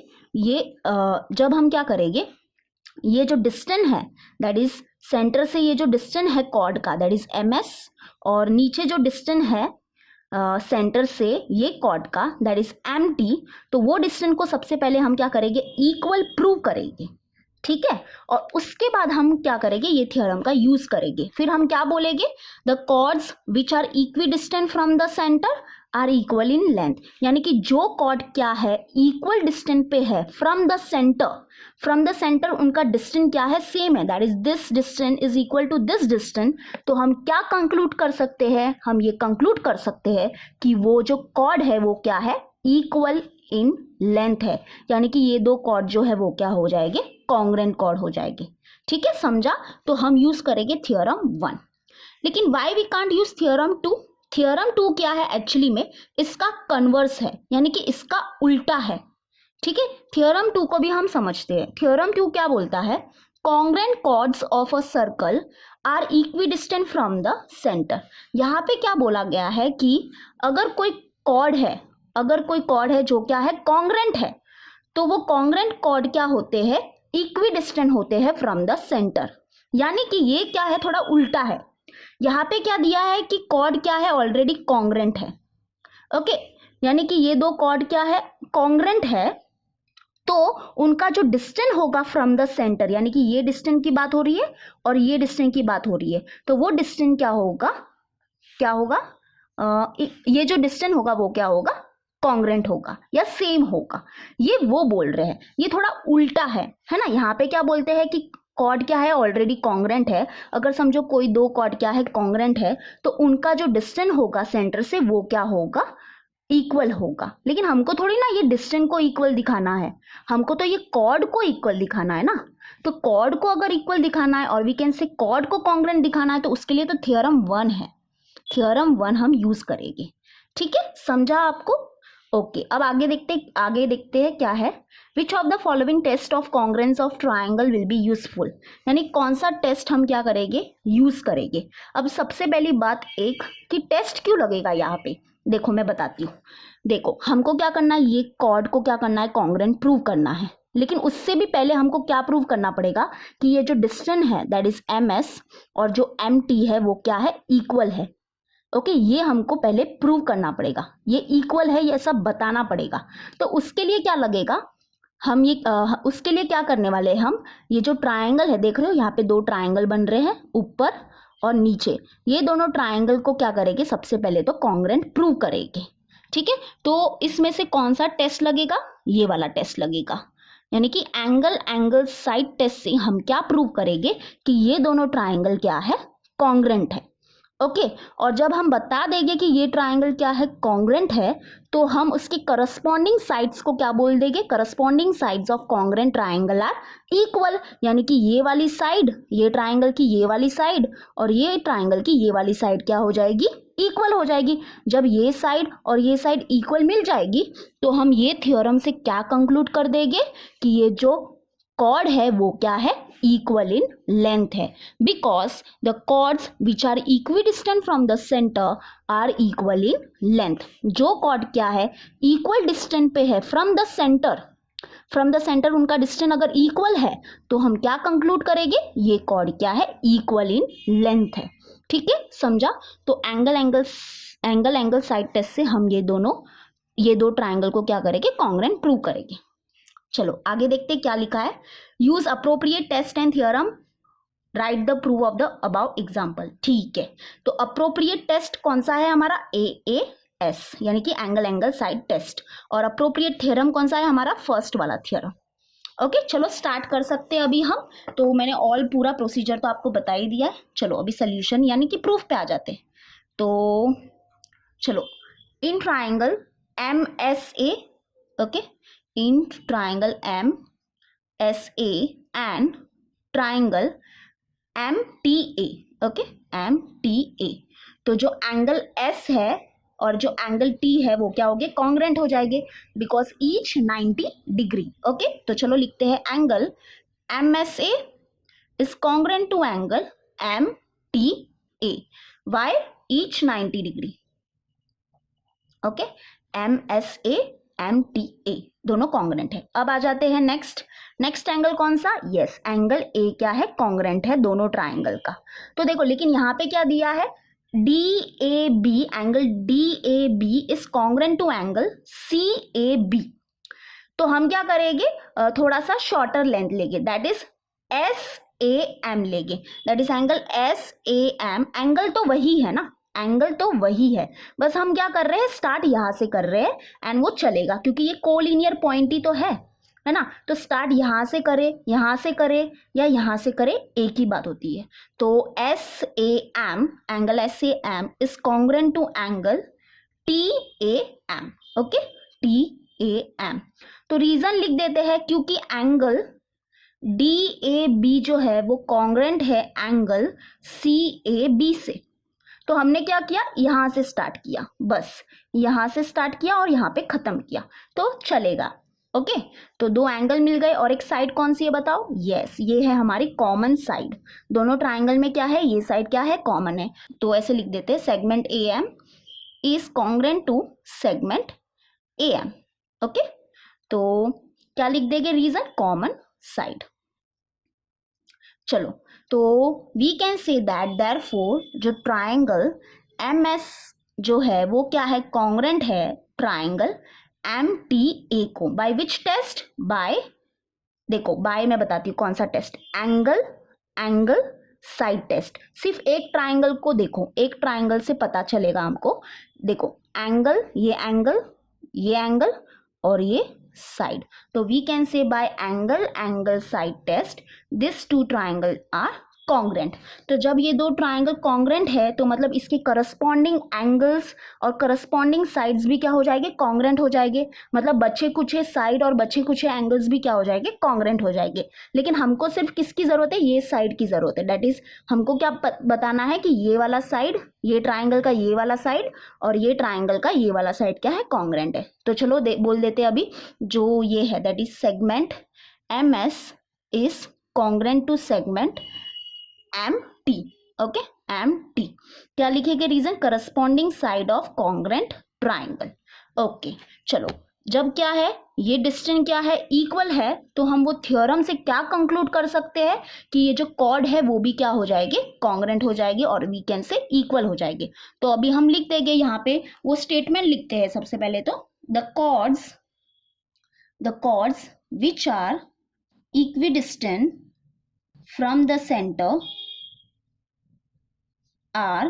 ये जो डिस्टेंस है, दैट इज सेंटर से ये जो डिस्टेंस है कॉर्ड का, दैट इज MS, और नीचे जो डिस्टेंस है सेंटर से ये कॉर्ड का, दैट इज MT, तो वो डिस्टेंस को सबसे पहले हम क्या करेंगे, इक्वल प्रूव करेंगे। ठीक है, और उसके बाद हम क्या करेंगे, ये थियोरम का यूज करेंगे। फिर हम क्या बोलेंगे, the chords which are equidistant from the centre are equal in length, यानी कि जो कॉर्ड क्या है, इक्वल डिस्टेंस पे है फ्रॉम द सेंटर, उनका डिस्टेंस क्या है, सेम है, that is this distance is equal to this distance. तो हम क्या कंक्लूड कर सकते हैं, हम ये कंक्लूड कर सकते हैं कि वो जो कॉर्ड है वो क्या है, इक्वल इन लेंथ है, यानी कि ये दो कॉर्ड जो है वो क्या हो जाएंगे, कॉन्ग्रुएंट कॉर्ड हो जाएंगे। ठीक है, समझा। तो हम यूज करेंगे थियोरम 1, लेकिन why we can't use theorem 2। Theorem 2 क्या है, एक्चुअली में इसका कन्वर्स है, यानी कि इसका उल्टा है। ठीक है, थियोरम 2 को भी हम समझते हैं। थियोरम 2 क्या बोलता है congruent chords of a circle are equidistant from the centre. यहाँ पे क्या बोला गया है कि अगर कोई कॉर्ड है जो क्या है कॉन्ग्रेंट है, तो वो कॉन्ग्रेंट कॉर्ड क्या होते हैं, इक्विडिस्टेंट होते हैं फ्रॉम द सेंटर। यानी कि ये क्या है, थोड़ा उल्टा है। यहाँ पे क्या दिया है कि कॉर्ड क्या है, ऑलरेडी कॉन्ग्रेंट है। ओके, यानी कि ये दो कॉर्ड क्या है, कॉन्ग्रेंट है, तो उनका जो डिस्टेंस होगा फ्रॉम द सेंटर, यानी कि ये डिस्टेंस की बात हो रही है और ये डिस्टेंस की बात हो रही है, तो वो डिस्टेंस क्या होगा ये जो डिस्टेंस होगा वो क्या होगा, कॉन्ग्रेंट होगा या सेम होगा। ये वो बोल रहे हैं, ये थोड़ा उल्टा है ना। यहाँ पे क्या बोलते हैं कि कॉर्ड क्या है, ऑलरेडी कॉन्ग्रेंट है। अगर समझो कोई दो कॉर्ड क्या है, कॉन्ग्रेंट है, तो उनका जो डिस्टेंस होगा सेंटर से वो क्या होगा, इक्वल होगा। लेकिन हमको थोड़ी ना ये डिस्टेंस को इक्वल दिखाना है, हमको तो ये कॉर्ड को इक्वल दिखाना है ना। तो कॉर्ड को अगर इक्वल दिखाना है और वी कैन से कॉर्ड को कॉन्ग्रेंट दिखाना है, तो उसके लिए तो थ्योरम 1 है, थ्योरम 1 हम यूज करेंगे। ठीक है, समझा आपको? ओके, अब आगे देखते हैं क्या है। Which of the following test of congruence of triangle will be useful, यानी कौन सा टेस्ट हम क्या करेंगे, यूज करेंगे। अब सबसे पहली बात एक कि टेस्ट क्यों लगेगा यहाँ पे, देखो मैं बताती हूँ। देखो हमको क्या करना है, ये कॉर्ड को क्या करना है, कॉन्ग्रेंट प्रूव करना है। लेकिन उससे भी पहले हमको क्या प्रूव करना पड़ेगा कि ये जो डिस्टेंस है दैट इज ms और जो mt है वो क्या है, इक्वल है। ओके, ये हमको पहले प्रूव करना पड़ेगा, ये इक्वल है, ये सब बताना पड़ेगा। तो उसके लिए क्या लगेगा, हम ये उसके लिए क्या करने वाले हैं हम, ये जो ट्रायंगल है देख रहे हो, यहाँ पे दो ट्रायंगल बन रहे हैं ऊपर और नीचे, ये दोनों ट्रायंगल को क्या करेंगे, सबसे पहले तो कॉन्ग्रेंट प्रूव करेंगे। ठीक है, तो इसमें से कौन सा टेस्ट लगेगा, ये वाला टेस्ट लगेगा। यानी कि एंगल साइड टेस्ट से हम क्या प्रूव करेंगे कि ये दोनों ट्रायंगल क्या है, कॉन्ग्रेंट है। ओके, और जब हम बता देंगे कि ये ट्रायंगल क्या है, कॉन्ग्रेंट है, तो हम उसकी करस्पॉन्डिंग साइड्स को क्या बोल देंगे, corresponding sides of congruent triangle are equal. यानी कि ये वाली साइड, ये ट्रायंगल की ये वाली साइड और ये ट्रायंगल की ये वाली साइड क्या हो जाएगी, इक्वल हो जाएगी। जब ये साइड और ये साइड इक्वल मिल जाएगी, तो हम ये थ्योरम से क्या कंक्लूड कर देंगे कि ये जो कॉर्ड है वो क्या है, इक्वल इन लेंथ है, because the chords which are equidistant from the centre are equal in length. जो कॉर्ड क्या है, इक्वल डिस्टेंस पे है फ्रॉम द सेंटर, उनका डिस्टेंस अगर इक्वल है तो हम क्या कंक्लूड करेंगे, ये कॉर्ड क्या है, इक्वल इन लेंथ है। ठीक है, समझा? तो एंगल साइड टेस्ट से हम ये दो ट्रायंगल को क्या करेंगे, कॉन्ग्रेंट प्रूव करेंगे। चलो आगे देखते क्या लिखा है। Use appropriate test and theorem, write the proof of the above example. ठीक है, तो अप्रोप्रिएट टेस्ट कौन सा है हमारा, AAS, यानी कि एंगल साइड टेस्ट। और अप्रोप्रिएट थ्योरम कौन सा है हमारा, फर्स्ट वाला थ्योरम। ओके, चलो स्टार्ट कर सकते हैं अभी हम। तो मैंने पूरा प्रोसीजर तो आपको बता ही दिया है। चलो अभी सोल्यूशन यानी कि प्रूफ पे आ जाते हैं। तो चलो, in triangle MSA, okay, in triangle MSA and triangle MTA, okay, MTA, तो जो एंगल S है और जो एंगल T है वो क्या हो गए, कॉन्ग्रेंट हो जाएंगे, बिकॉज ईच 90 डिग्री। ओके, तो चलो लिखते हैं angle MSA is congruent to angle MTA while each 90 degree. Okay, MSA MTA दोनों कॉन्ग्रेंट है। अब आ जाते हैं नेक्स्ट एंगल कौन सा, यस, एंगल A क्या है, कॉन्ग्रेंट है दोनों ट्राइंगल का। तो देखो, लेकिन यहाँ पे क्या दिया है, DAB, angle DAB is congruent to angle CAB। तो हम क्या करेंगे, थोड़ा सा शॉर्टर लेंथ लेंगे, दैट इज SAM लेंगे, that is angle SAM। Angle तो वही है ना, एंगल तो वही है, बस हम क्या कर रहे हैं, स्टार्ट यहाँ से कर रहे हैं एंड वो चलेगा, क्योंकि ये कोलिनियर पॉइंट ही तो है ना। तो स्टार्ट यहाँ से करे या यहाँ से करे, एक ही बात होती है। तो SAM, angle SAM is congruent to angle TAM। Okay, TAM। तो रीजन लिख देते हैं, क्योंकि एंगल DAB जो है वो कॉन्ग्रेंट है एंगल CAB से। तो हमने क्या किया, यहां से स्टार्ट किया, बस यहां से स्टार्ट किया और यहां पे खत्म किया, तो चलेगा। ओके तो दो एंगल मिल गए और एक साइड कौन सी है बताओ? यस ये है हमारी कॉमन साइड। दोनों ट्राइंगल में क्या है, ये साइड क्या है, कॉमन है। तो ऐसे लिख देते हैं segment A M is congruent to segment A M. Okay तो क्या लिख देंगे, रीजन कॉमन साइड। चलो तो we can say that therefore जो ट्राइंगल एम एस जो है वो क्या है, कॉन्ग्रेंट है ट्राइंगल एम टी ए को। By which test? बाय, देखो बाय मैं बताती हूँ कौन सा टेस्ट, एंगल साइड टेस्ट। सिर्फ एक ट्राइंगल को देखो, एक ट्राइंगल से पता चलेगा हमको। देखो एंगल, ये एंगल और ये साइड। तो we can say by angle side test this two triangle are congruent. तो जब ये दो ट्राइंगल कॉन्ग्रेंट है तो मतलब इसके करस्पॉन्डिंग एंगल्स और करस्पॉन्डिंग साइड्स भी क्या हो जाएंगे, कॉन्ग्रेंट हो जाएंगे। मतलब बचे कुछ साइड और बचे कुछ एंगल्स भी क्या हो जाएंगे, कॉन्ग्रेंट हो जाएंगे। लेकिन हमको सिर्फ किसकी जरूरत है, ये साइड की जरूरत है। दैट इज हमको क्या बताना है कि ये वाला साइड, ये ट्राइंगल का ये वाला साइड और ये ट्राइंगल का ये वाला साइड क्या है, कॉन्ग्रेंट है। तो चलो बोल देते हैं अभी जो ये है, that is segment M S is congruent to segment M T. Okay M T क्या लिखेंगे, reason corresponding side of congruent triangle. Okay चलो जब क्या है, ये डिस्टेंस क्या है, इक्वल है, तो हम वो थ्योरम से क्या कंक्लूड कर सकते हैं कि ये जो कॉर्ड है वो भी क्या हो जाएगी, कॉन्ग्रेंट हो जाएगी और वी कैन से इक्वल हो जाएगी। तो अभी हम लिख देंगे यहाँ पे वो स्टेटमेंट लिखते हैं सबसे पहले। तो the chords which are equidistant from the centre are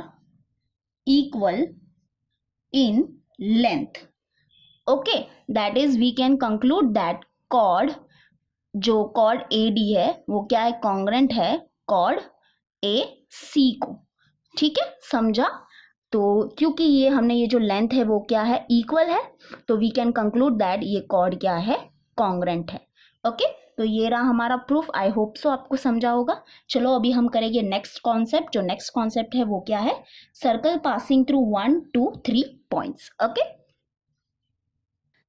equal in length. Okay, that is we can conclude that chord जो chord AD है वो क्या है, congruent है chord AC को। ठीक है, समझा? तो क्योंकि ये हमने ये जो लेंथ है वो क्या है, इक्वल है, तो वी कैन कंक्लूड दैट ये chord क्या है, congruent है। ओके तो ये रहा हमारा प्रूफ। आई होप सो आपको समझा होगा। चलो अभी हम करेंगे नेक्स्ट कॉन्सेप्ट। जो नेक्स्ट कॉन्सेप्ट है वो क्या है, circle passing through 1 2 3 points. Okay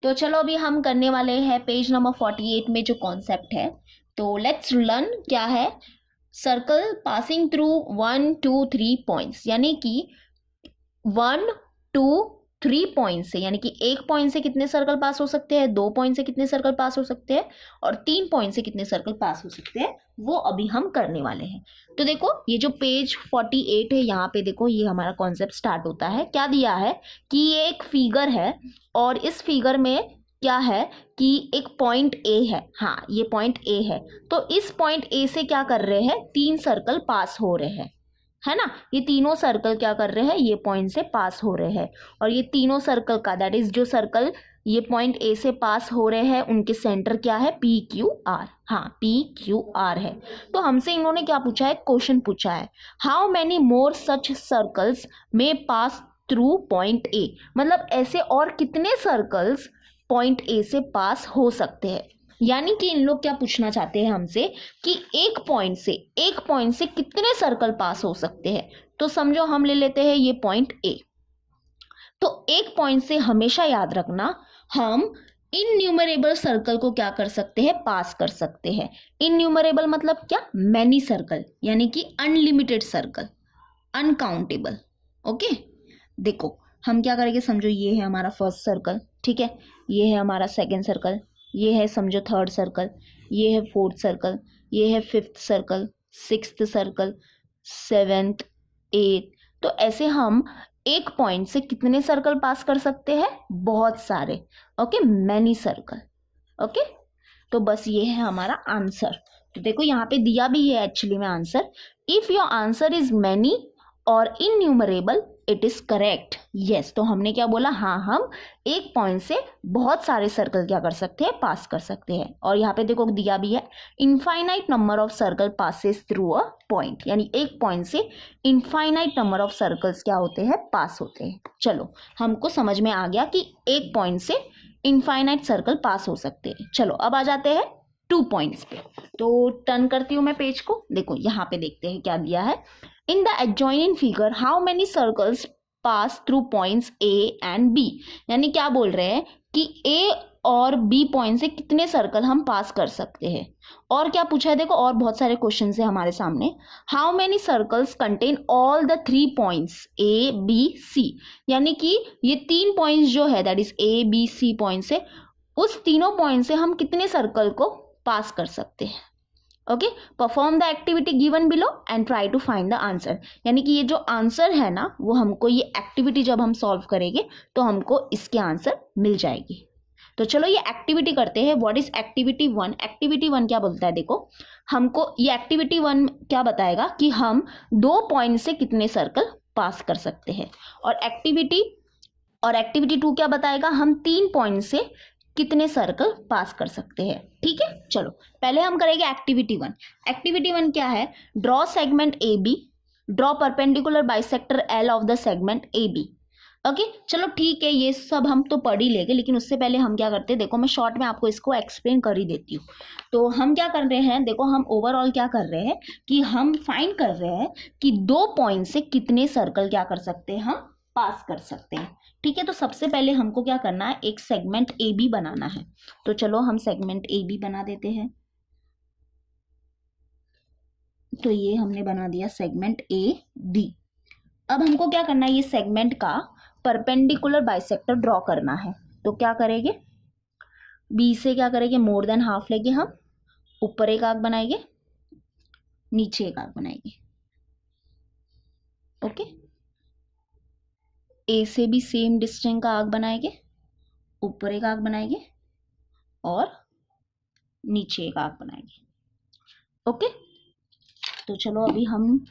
तो चलो अभी हम करने वाले हैं पेज नंबर 48 में जो कॉन्सेप्ट है। तो लेट्स लर्न क्या है, सर्कल पासिंग थ्रू 1 2 3 पॉइंट्स, यानी कि 1 2 3 पॉइंट से, यानी कि एक पॉइंट से कितने सर्कल पास हो सकते हैं, 2 पॉइंट से कितने सर्कल पास हो सकते हैं और 3 पॉइंट से कितने सर्कल पास हो सकते हैं, वो अभी हम करने वाले हैं। तो देखो ये जो पेज 48 है यहाँ पे देखो ये हमारा कॉन्सेप्ट स्टार्ट होता है। क्या दिया है कि ये एक फिगर है और इस फिगर में क्या है कि एक पॉइंट ए है। हाँ ये पॉइंट ए है, तो इस पॉइंट ए से क्या कर रहे हैं, 3 सर्कल पास हो रहे हैं, है ना। ये तीनों सर्कल क्या कर रहे हैं, ये पॉइंट से पास हो रहे हैं और ये तीनों सर्कल का, दैट इज जो सर्कल ये पॉइंट ए से पास हो रहे हैं उनके सेंटर क्या है, पी क्यू आर। हाँ पी क्यू आर है। तो हमसे इन्होंने क्या पूछा है, क्वेश्चन पूछा है, how many more such circles में पास थ्रू पॉइंट ए। मतलब ऐसे और कितने सर्कल्स पॉइंट ए से पास हो सकते हैं। यानी कि इन लोग क्या पूछना चाहते हैं हमसे कि एक पॉइंट से कितने सर्कल पास हो सकते हैं। तो समझो हम ले लेते हैं ये पॉइंट ए। तो एक पॉइंट से हमेशा याद रखना हम इनन्यूमरेबल सर्कल को क्या कर सकते हैं, पास कर सकते हैं। इनन्यूमरेबल मतलब क्या, मैनी सर्कल, यानी कि अनलिमिटेड सर्कल, अनकाउंटेबल। ओके देखो हम क्या करेंगे, समझो ये है हमारा फर्स्ट सर्कल, ठीक है, ये है हमारा सेकेंड सर्कल, ये है समझो थर्ड सर्कल, ये है फोर्थ सर्कल, ये है fifth circle, sixth circle, seventh, eight. तो ऐसे हम एक पॉइंट से कितने सर्कल पास कर सकते हैं, बहुत सारे। Okay many circle. ओके तो बस ये है हमारा आंसर। तो देखो यहाँ पे दिया भी है एक्चुअली में answer, if your answer is many और innumerable it is correct. Yes तो हमने क्या बोला, हाँ हम एक पॉइंट से बहुत सारे सर्कल क्या कर सकते हैं, पास कर सकते हैं। और यहाँ पे देखो दिया भी है infinite number of circle passes through a point, यानी एक पॉइंट से इनफाइनाइट नंबर ऑफ सर्कल्स क्या होते हैं, पास होते हैं। चलो हमको समझ में आ गया कि एक पॉइंट से इनफाइनाइट सर्कल पास हो सकते हैं। चलो अब आ जाते हैं 2 पॉइंट्स पे। तो टर्न करती हूँ मैं पेज को, देखो यहाँ पे देखते हैं क्या दिया है। In the adjoining figure, how many circles pass through points A and B? यानी क्या बोल रहे हैं कि A और बी पॉइंट से कितने सर्कल हम पास कर सकते हैं। और क्या पूछा है देखो, और बहुत सारे क्वेश्चन है हमारे सामने। How many circles contain all the 3 points A B C, यानी कि ये 3 पॉइंट्स जो है that is A B C point से, उस तीनों पॉइंट से हम कितने सर्कल को पास कर सकते हैं। Okay, perform the activity given below and try to find the answer, यानी कि ये जो आंसर है ना वो हमको, ये एक्टिविटी जब हम सॉल्व करेंगे तो हमको इसके आंसर मिल जाएगी। तो चलो ये एक्टिविटी करते हैं। What is activity 1? एक्टिविटी 1 क्या बोलता है देखो, हमको ये एक्टिविटी 1 क्या बताएगा कि हम 2 पॉइंट से कितने सर्कल पास कर सकते हैं। और एक्टिविटी 2 क्या बताएगा, हम 3 पॉइंट से कितने सर्कल पास कर सकते हैं। ठीक है, चलो पहले हम करेंगे एक्टिविटी 1। एक्टिविटी 1 क्या है, draw segment A B, draw perpendicular bisector L of the segment A B. Okay, चलो ठीक है, ये सब हम तो पढ़ ही लेंगे, लेकिन उससे पहले हम क्या करते हैं देखो, मैं शॉर्ट में आपको इसको एक्सप्लेन कर ही देती हूँ। तो हम क्या कर रहे हैं देखो, हम ओवरऑल क्या कर रहे हैं कि हम फाइंड कर रहे हैं कि 2 पॉइंट से कितने सर्कल क्या कर सकते हैं, हम पास कर सकते हैं। ठीक है, तो सबसे पहले हमको क्या करना है, एक सेगमेंट ए बी बनाना है। तो चलो हम सेगमेंट ए बी बना देते हैं। तो ये हमने बना दिया सेगमेंट ए बी। अब हमको क्या करना है, ये सेगमेंट का परपेंडिकुलर बाइसेक्टर ड्रॉ करना है। तो क्या करेंगे, बी से क्या करेंगे, मोर देन हाफ लेके हम ऊपर एक आर्क बनाएंगे, नीचे एक आर्क बनाएंगे। ओके, ए से भी सेम डिस्टेंस का आर्क बनाएंगे, ऊपर एक आर्क बनाएंगे और नीचे एक आर्क बनाएंगे। ओके, तो चलो अभी हम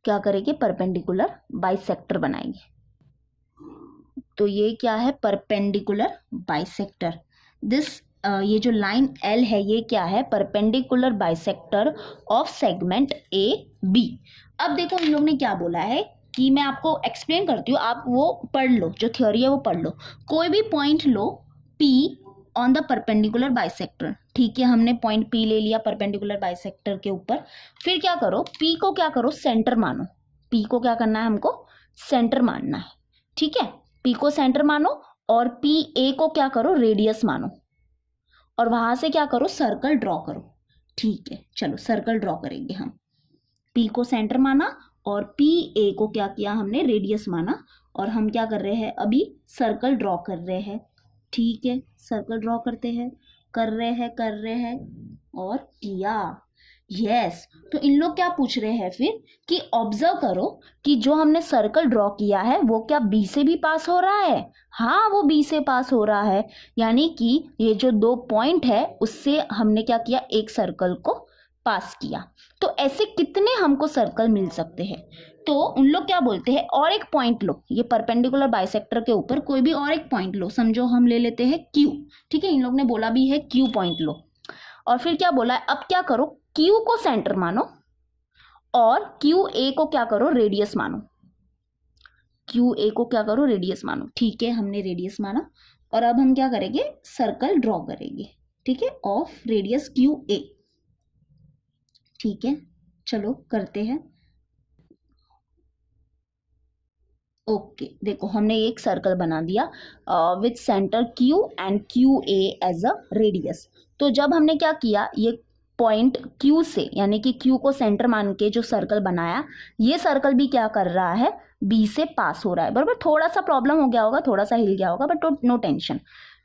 क्या करेंगे, परपेंडिकुलर बाइसेक्टर बनाएंगे। तो ये क्या है, परपेंडिकुलर बाइसेक्टर। ये जो लाइन एल है ये क्या है, perpendicular bisector of segment A B. अब देखो इन लोग ने क्या बोला है कि मैं आपको एक्सप्लेन करती हूँ, आप वो पढ़ लो, जो थ्योरी है वो पढ़ लो। कोई भी point low P on the perpendicular bisector. ठीक है, हमने पॉइंट P ले लिया परपेंडिकुलर बाइसेक्टर के ऊपर। फिर क्या करो, P को क्या करो, सेंटर मानो। P को क्या करना है, हमको सेंटर मानना है। ठीक है, P को सेंटर मानो और PA को क्या करो, रेडियस मानो, और वहां से क्या करो, सर्कल ड्रॉ करो। ठीक है, चलो सर्कल ड्रॉ करेंगे हम। P को सेंटर माना और PA को क्या किया हमने, रेडियस माना, और हम क्या कर रहे हैं, अभी सर्कल ड्रॉ कर रहे हैं। ठीक है, सर्कल ड्रॉ करते हैं, कर रहे हैं और किया। यस, तो इन लोग क्या पूछ रहे हैं फिर कि ऑब्जर्व करो कि जो हमने सर्कल ड्रॉ किया है वो क्या बी से भी पास हो रहा है। हाँ, वो बी से पास हो रहा है, यानी कि ये जो 2 पॉइंट है उससे हमने क्या किया, एक सर्कल को पास किया। तो ऐसे कितने हमको सर्कल मिल सकते हैं। तो उन लोग क्या बोलते हैं, और एक पॉइंट लो, ये परपेंडिकुलर बाइसेक्टर के ऊपर कोई भी और एक पॉइंट लो। समझो हम ले लेते हैं Q। ठीक है, इन लोग ने बोला भी है Q पॉइंट लो। और फिर क्या बोला है, अब क्या करो, Q को सेंटर मानो और QA को क्या करो, रेडियस मानो। QA को क्या करो, रेडियस मानो। ठीक है, हमने रेडियस माना और अब हम क्या करेंगे, सर्कल ड्रॉ करेंगे। ठीक है, ऑफ रेडियस QA। ठीक है, चलो करते हैं। ओके, देखो हमने एक सर्कल बना दिया with centre Q and QA as a radius. तो जब हमने क्या किया, ये पॉइंट Q से, यानी कि Q को सेंटर मान के जो सर्कल बनाया, ये सर्कल भी क्या कर रहा है, B से पास हो रहा है। बराबर, थोड़ा सा प्रॉब्लम हो गया होगा, थोड़ा सा हिल गया होगा, बट नो टेंशन।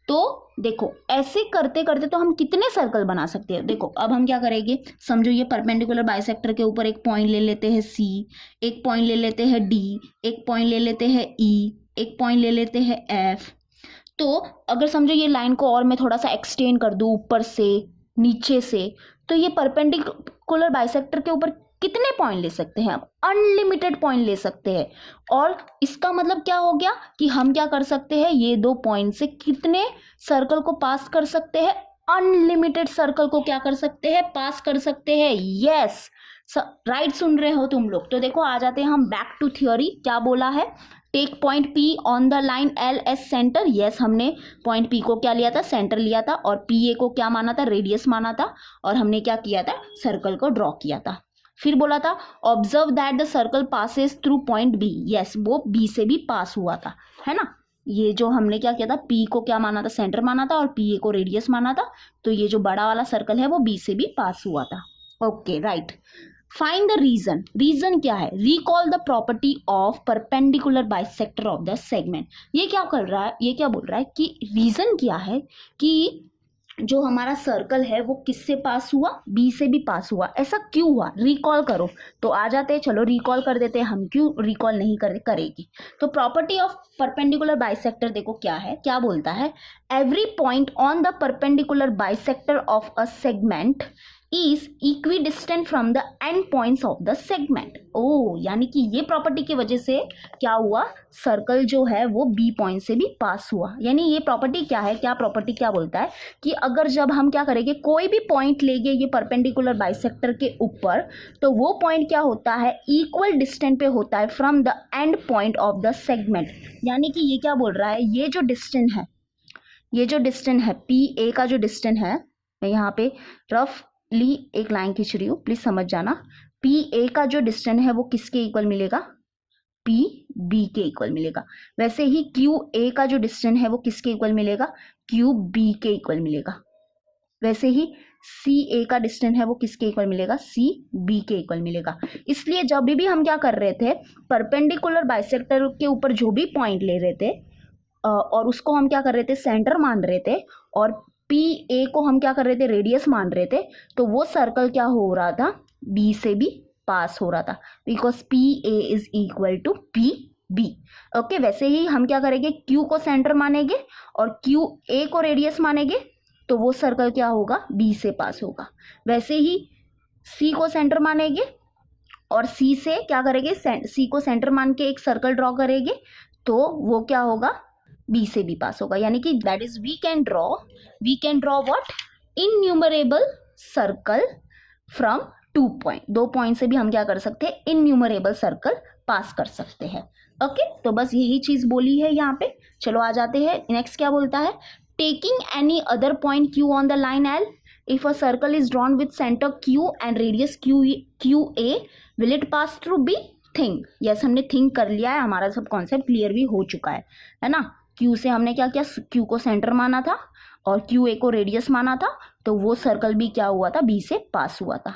तो देखो ऐसे करते करते तो हम कितने सर्कल बना सकते हैं। देखो अब हम क्या करेंगे, समझो ये परपेंडिकुलर बाइसेक्टर के ऊपर एक पॉइंट ले लेते हैं C, एक पॉइंट ले लेते हैं D, एक पॉइंट ले लेते हैं E, एक पॉइंट ले लेते हैं F। तो अगर समझो ये लाइन को और मैं थोड़ा सा एक्सटेंड कर दूं ऊपर से नीचे से, तो ये परपेंडिकुलर बाइसेक्टर के ऊपर कितने पॉइंट ले सकते हैं, अब अनलिमिटेड पॉइंट ले सकते हैं। और इसका मतलब क्या हो गया कि हम क्या कर सकते हैं, ये 2 पॉइंट से कितने सर्कल को पास कर सकते हैं, अनलिमिटेड सर्कल को क्या कर सकते हैं, पास कर सकते हैं। यस, राइट सुन रहे हो तुम लोग। तो देखो आ जाते हैं हम बैक टू थ्योरी। क्या बोला है, take point P on the line L as centre. Yes, हमने पॉइंट P को क्या लिया था, सेंटर लिया था, और PA को क्या माना था, रेडियस माना था, और हमने क्या किया था, सर्कल को ड्रॉ किया था। फिर बोला था observe that the circle passes through point B। Yes, वो B से भी पास हुआ था, है ना। ये जो हमने क्या किया था, पी को क्या माना था, सेंटर माना था, और पी ए को रेडियस माना था, तो ये जो बड़ा वाला सर्कल है वो बी से भी पास हुआ था। Okay right. Find the reason, reason क्या है, recall the property of perpendicular bisector of the segment. ये क्या कर रहा है, ये क्या बोल रहा है कि रीजन क्या है कि जो हमारा सर्कल है वो किससे पास हुआ, बी से भी पास हुआ, ऐसा क्यों हुआ, रिकॉल करो। तो आ जाते हैं, चलो रिकॉल कर देते हैं हम, क्यों रिकॉल नहीं करेगी। तो प्रॉपर्टी ऑफ परपेंडिकुलर बाइसेक्टर देखो क्या है, क्या बोलता है, every point on the perpendicular bisector of a segment is equidistant from the end points of the segment. ओ यानी कि ये प्रॉपर्टी की वजह से क्या हुआ, सर्कल जो है वो बी पॉइंट से भी पास हुआ। यानी ये प्रॉपर्टी क्या है, क्या प्रॉपर्टी क्या बोलता है कि अगर जब हम क्या करेंगे, कोई भी पॉइंट लेंगे ये परपेंडिकुलर बाइसेक्टर के ऊपर, तो वो पॉइंट क्या होता है, इक्वल डिस्टेंस पे होता है from the and point of the segment. यानी कि ये क्या बोल रहा है, ये जो डिस्टेंस है, ये जो डिस्टेंस है पी ए का जो डिस्टेंस है, मैं यहाँ पे रफली एक लाइन खींच रही हूँ, प्लीज समझ जाना। पी ए का जो डिस्टेंस है वो किसके इक्वल मिलेगा, पी बी के इक्वल मिलेगा। वैसे ही क्यू ए का जो डिस्टेंस है वो किसके इक्वल मिलेगा, क्यू बी के इक्वल मिलेगा। वैसे ही सी ए का डिस्टेंस है वो किसके इक्वल मिलेगा, सी बी के इक्वल मिलेगा। इसलिए जब भी हम क्या कर रहे थे, परपेंडिकुलर बाइसेक्टर के ऊपर जो भी पॉइंट ले रहे थे और उसको हम क्या कर रहे थे, सेंटर मान रहे थे, और पी ए को हम क्या कर रहे थे, रेडियस मान रहे थे, तो वो सर्कल क्या हो रहा था, बी से भी पास हो रहा था, because P A is equal to P B. Okay, वैसे ही हम क्या करेंगे, क्यू को सेंटर मानेंगे और क्यू ए को रेडियस मानेंगे, तो वो सर्कल क्या होगा, बी से पास होगा। वैसे ही सी को सेंटर मानेंगे और सी से क्या करेंगे, सी को सेंटर मान के एक सर्कल ड्रॉ करेंगे, तो वो क्या होगा, बी से भी पास होगा। यानी कि that is we can draw what, innumerable circle from 2 point, 2 point से भी हम क्या कर सकते हैं, इनन्यूमरेबल सर्कल पास कर सकते हैं। ओके, तो बस यही चीज बोली है यहाँ पे। चलो आ जाते हैं नेक्स्ट, क्या बोलता है, taking any other point Q on the line L, if a circle is drawn with centre Q and radius Q A, will it pass through B, think. Yes, हमने थिंक कर लिया है, हमारा सब कॉन्सेप्ट क्लियर भी हो चुका है ना। क्यू से हमने क्या किया, क्यू को सेंटर माना था और क्यू ए को रेडियस माना था, तो वो सर्कल भी क्या हुआ था, बी से पास हुआ था।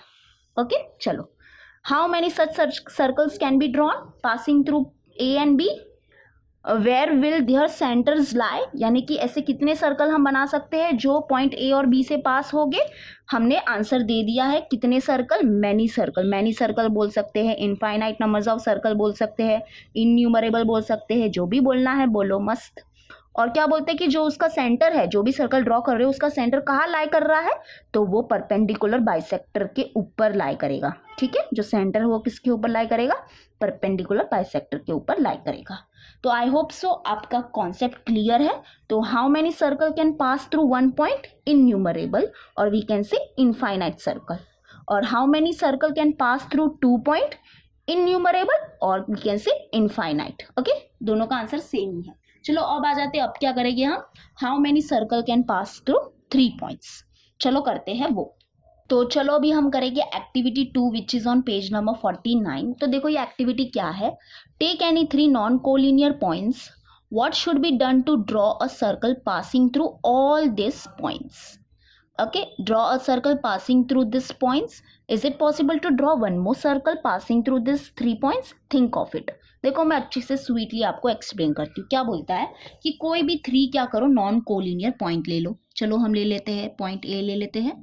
ओके चलो, how many such circles can be drawn passing through A and B, where will their centres lie, यानी कि ऐसे कितने सर्कल हम बना सकते हैं जो पॉइंट ए और बी से पास होंगे। हमने आंसर दे दिया है, कितने circle, many circle. Many circle बोल सकते हैं, इनफाइनाइट नंबर्स ऑफ सर्कल बोल सकते हैं, इनन्यूमरेबल बोल सकते हैं, जो भी बोलना है बोलो, मस्त। और क्या बोलते हैं कि जो उसका सेंटर है, जो भी सर्कल ड्रॉ कर रहे हो उसका सेंटर कहाँ लाई कर रहा है, तो वो परपेंडिकुलर बाइसेक्टर के ऊपर लाई करेगा। ठीक है, जो सेंटर है वो किसके ऊपर लाई करेगा, परपेंडिकुलर बाइसेक्टर के ऊपर लाई करेगा। तो आई होप सो आपका कॉन्सेप्ट क्लियर है। तो how many circle can pass through 1 point, innumerable, और we can say infinite circle. और how many circle can pass through 2 point, innumerable, और we can say infinite. Okay, दोनों का आंसर सेम ही है। चलो अब आ जाते हैं, अब क्या करेंगे हम, how many circle can pass through 3 points. चलो करते हैं वो। तो चलो अभी हम करेंगे activity 2 which is on page number 49। तो देखो ये एक्टिविटी क्या है, take any 3 non collinear points, what should be done to draw a circle passing through all this points. Okay, draw a circle passing through this points, is it possible to draw one more circle passing through this 3 points, think of it. देखो मैं अच्छे से स्वीटली आपको एक्सप्लेन करती हूँ। क्या बोलता है कि कोई भी 3 क्या करो, नॉन कोलिनियर पॉइंट ले लो। चलो हम ले लेते हैं पॉइंट ए ले लेते हैं,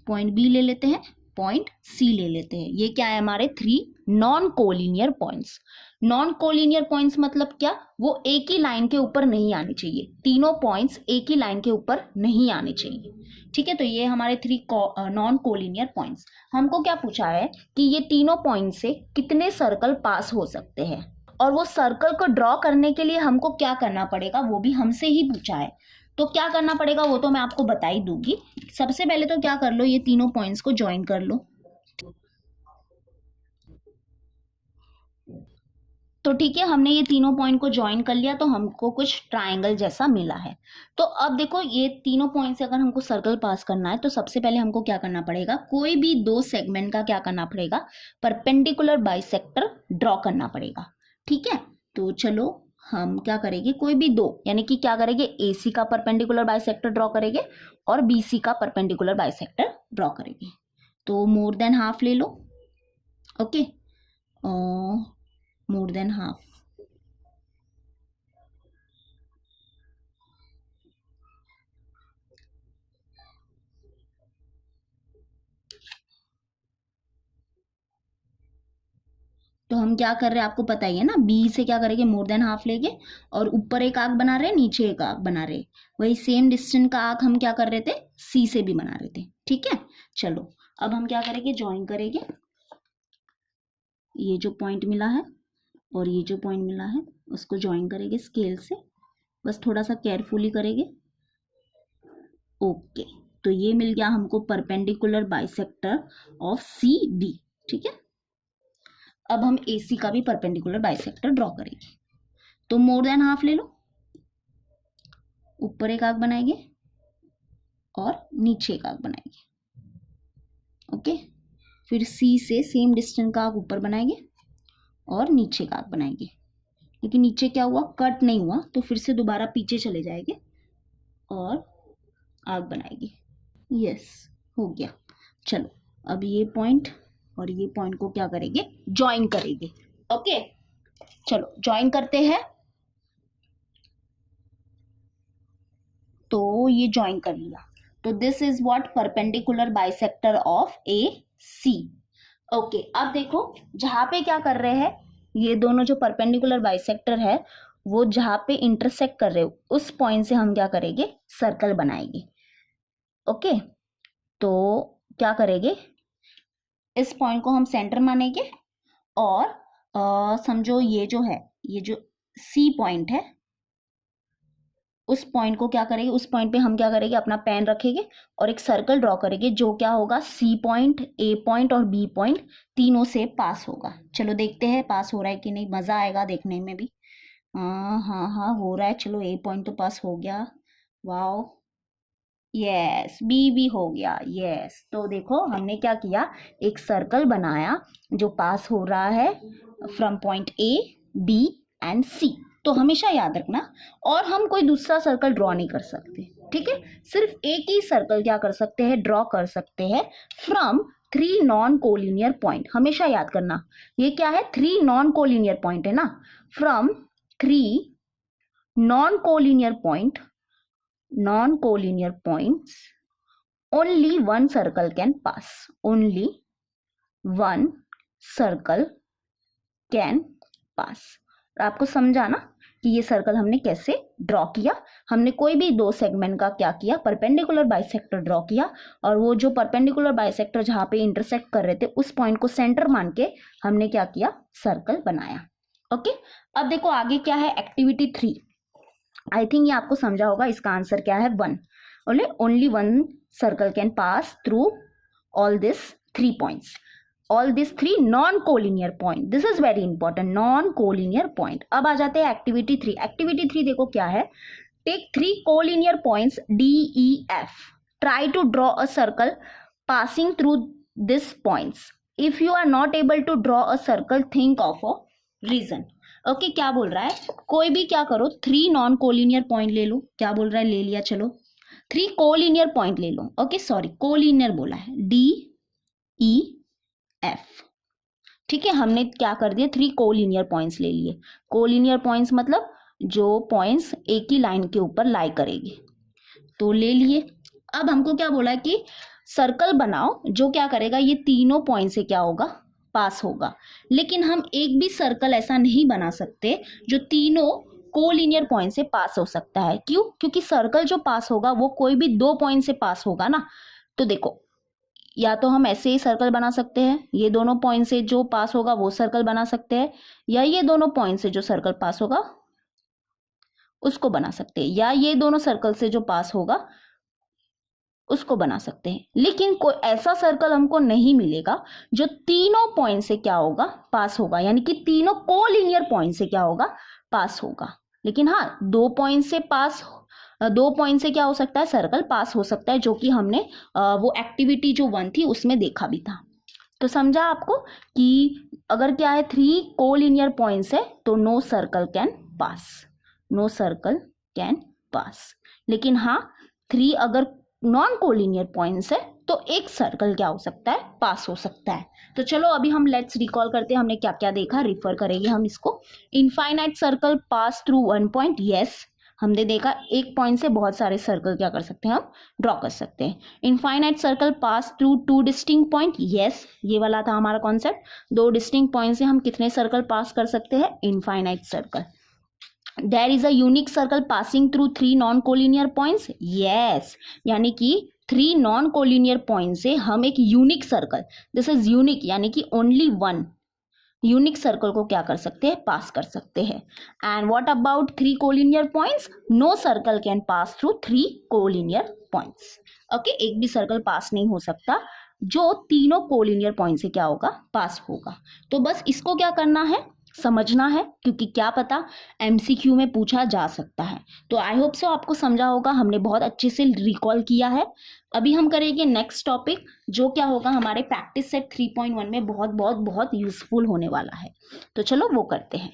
पॉइंट बी ले लेते हैं, पॉइंट सी ले लेते हैं। ये क्या है, हमारे 3 non collinear points. Non collinear points मतलब क्या, वो एक ही लाइन के ऊपर नहीं आने चाहिए, तीनों पॉइंट्स एक ही लाइन के ऊपर नहीं आने चाहिए। ठीक है, तो ये हमारे 3 नॉन कोलिनियर पॉइंट्स। हमको क्या पूछा है कि ये तीनों पॉइंट से कितने सर्कल पास हो सकते हैं, और वो सर्कल को ड्रॉ करने के लिए हमको क्या करना पड़ेगा, वो भी हमसे ही पूछा है। तो क्या करना पड़ेगा वो तो मैं आपको बता ही दूंगी। सबसे पहले तो क्या कर लो, ये तीनों पॉइंट्स को ज्वाइन कर लो। तो ठीक है, हमने ये तीनों पॉइंट को ज्वाइन कर लिया, तो हमको कुछ ट्रायंगल जैसा मिला है। तो अब देखो ये तीनों पॉइंट से अगर हमको सर्कल पास करना है, तो सबसे पहले हमको क्या करना पड़ेगा, कोई भी 2 सेगमेंट का क्या करना पड़ेगा, परपेंडिकुलर बाइसेक्टर ड्रॉ करना पड़ेगा। ठीक है, तो चलो हम क्या करेंगे, कोई भी दो, यानी कि क्या करेंगे, AC का परपेंडिकुलर बाइसेक्टर ड्रॉ करेंगे और BC का परपेंडिकुलर बाइसेक्टर ड्रॉ करेंगे। तो मोर देन हाफ ले लो, ओके, मोर देन हाफ। तो हम क्या कर रहे हैं आपको पता ही है ना, बी से क्या करेंगे, मोर देन हाफ लेंगे और ऊपर एक आर्क बना रहे हैं, नीचे एक आर्क बना रहे हैं। वही सेम डिस्टेंस का आर्क हम क्या कर रहे थे, सी से भी बना रहे थे। ठीक है, चलो अब हम क्या करेंगे, ज्वाइन करेंगे। ये जो पॉइंट मिला है और ये जो पॉइंट मिला है उसको ज्वाइन करेंगे स्केल से, बस थोड़ा सा केयरफुली करेंगे। ओके, तो ये मिल गया हमको perpendicular bisector of C B. ठीक है, अब हम AC का भी परपेंडिकुलर बाइसेक्टर ड्रॉ करेंगे। तो मोर देन हाफ ले लो, ऊपर एक आर्क बनाएंगे और नीचे एक आर्क बनाएंगे। ओके, फिर C से सेम डिस्टेंस का आर्क ऊपर बनाएंगे और नीचे का आर्क बनाएंगे। लेकिन नीचे क्या हुआ, कट नहीं हुआ, तो फिर से दोबारा पीछे चले जाएंगे और आर्क बनाएंगे। यस, हो गया। चलो अब ये पॉइंट और ये पॉइंट को क्या करेंगे, ज्वाइन करेंगे। ओके, चलो ज्वाइन करते हैं। तो ये ज्वाइन कर लिया, तो this is what, perpendicular bisector of AC। Okay, अब देखो जहां पे क्या कर रहे हैं, ये दोनों जो परपेंडिकुलर बाइसेक्टर है वो जहां पे इंटरसेक्ट कर रहे हो उस पॉइंट से हम क्या करेंगे, सर्कल बनाएंगे। ओके, तो क्या करेंगे, इस पॉइंट को हम सेंटर मानेंगे और समझो ये जो है, ये जो C पॉइंट है, उस पॉइंट को क्या करेंगे, उस पॉइंट पे हम क्या करेंगे, अपना पेन रखेंगे और एक सर्कल ड्रॉ करेंगे जो क्या होगा, C पॉइंट, A पॉइंट और B पॉइंट तीनों से पास होगा। चलो देखते हैं पास हो रहा है कि नहीं, मज़ा आएगा देखने में भी। हाँ हाँ हाँ, हो रहा है। चलो A पॉइंट तो पास हो गया, वाओ, यस, B भी हो गया, यस। तो देखो हमने क्या किया, एक सर्कल बनाया जो पास हो रहा है from point A, B and C। तो हमेशा याद रखना, और हम कोई दूसरा सर्कल ड्रॉ नहीं कर सकते। ठीक है, सिर्फ एक ही सर्कल क्या कर सकते हैं, ड्रॉ कर सकते हैं फ्रॉम 3 नॉन कोलिनियर पॉइंट। हमेशा याद करना, ये क्या है, 3 नॉन कोलिनियर पॉइंट है ना, from 3 non collinear point, non collinear points only one circle can pass, only one circle can pass। आपको समझा ना कि ये सर्कल हमने कैसे ड्रॉ किया। हमने कोई भी दो सेगमेंट का क्या किया, परपेंडिकुलर बाइसेक्टर ड्रॉ किया, और वो जो परपेंडिकुलर बाइसेक्टर जहां पे इंटरसेक्ट कर रहे थे उस पॉइंट को सेंटर मान के हमने क्या किया, सर्कल बनाया। ओके, अब देखो आगे क्या है, एक्टिविटी 3। आई थिंक ये आपको समझा होगा, इसका आंसर क्या है, 1। Only one circle can pass through all this 3 points, all these 3 non-collinear point, this is very important, non-collinear point। अब आ जाते हैं एक्टिविटी 3। एक्टिविटी 3 देखो क्या है, take 3 collinear points D, E, F, try to draw a circle passing through these points, if you are not able to draw a circle think of a reason। Okay, क्या बोल रहा है, कोई भी क्या करो, 3 नॉन कोलिनियर पॉइंट ले लो। क्या बोल रहा है, ले लिया, चलो 3 कोलिनियर पॉइंट ले लो। ओके सॉरी, कोलिनियर बोला है, D, E, F। ठीक है, हमने क्या कर दिया, 3 कोलिनियर पॉइंट्स ले लिए। कोलिनियर पॉइंट्स मतलब जो पॉइंट्स एक ही लाइन के ऊपर लाई करेगी, तो ले लिए। अब हमको क्या बोला है कि सर्कल बनाओ जो क्या करेगा, ये तीनों पॉइंट से क्या होगा, पास होगा। लेकिन हम एक भी सर्कल ऐसा नहीं बना सकते जो तीनों कोलिनियर पॉइंट से पास हो सकता है। क्यों, क्योंकि सर्कल जो पास होगा वो कोई भी 2 पॉइंट से पास होगा ना। तो देखो, या तो हम ऐसे ही सर्कल बना सकते हैं, ये दोनों पॉइंट से जो पास होगा वो सर्कल बना सकते हैं, या ये दोनों पॉइंट से जो सर्कल पास होगा उसको बना सकते हैं, या ये दोनों सर्कल से जो पास होगा उसको बना सकते हैं। लेकिन कोई ऐसा सर्कल हमको नहीं मिलेगा जो तीनों पॉइंट से क्या होगा, पास होगा, यानी कि तीनों कोलिनियर पॉइंट से क्या होगा, पास होगा। लेकिन हाँ, 2 पॉइंट से पास, 2 पॉइंट से क्या हो सकता है, सर्कल पास हो सकता है, जो कि हमने वो एक्टिविटी जो 1 थी उसमें देखा भी था। तो समझा आपको कि अगर क्या है, 3 कोलिनियर पॉइंट्स है तो no circle can pass, no circle can pass. लेकिन हाँ 3 अगर नॉन कोलिनियर पॉइंट्स है तो एक सर्कल क्या हो सकता है, पास हो सकता है। तो चलो अभी हम लेट्स रिकॉल करते हैं हमने क्या क्या देखा, रिफर करेंगे हम इसको। Infinite circle pass through one point, yes हमने देखा एक पॉइंट से बहुत सारे सर्कल क्या कर सकते हैं, हम ड्रॉ कर सकते हैं। इनफाइनाइट सर्कल पास थ्रू 2 डिस्टिंक्ट पॉइंट, यस ये वाला था हमारा कॉन्सेप्ट, 2 डिस्टिंक्ट पॉइंट से हम कितने सर्कल पास कर सकते हैं, infinite circle. There is a unique circle passing through 3 non collinear points, yes यानी कि 3 नॉन कोलिनियर पॉइंट से हम एक unique circle, this is unique यानी कि ओनली वन यूनिक सर्कल को क्या कर सकते हैं, पास कर सकते हैं। And what about 3 collinear points, no circle can pass through 3 collinear points. Okay, एक भी सर्कल पास नहीं हो सकता जो तीनों कोलिनियर पॉइंट से क्या होगा, पास होगा। तो बस इसको क्या करना है, समझना है, क्योंकि क्या पता एमसीक्यू में पूछा जा सकता है। तो आई होप सो आपको समझा होगा, हमने बहुत अच्छे से रिकॉल किया है। अभी हम करेंगे नेक्स्ट टॉपिक जो क्या होगा हमारे प्रैक्टिस सेट 3.1 में बहुत बहुत बहुत यूजफुल होने वाला है। तो चलो वो करते हैं।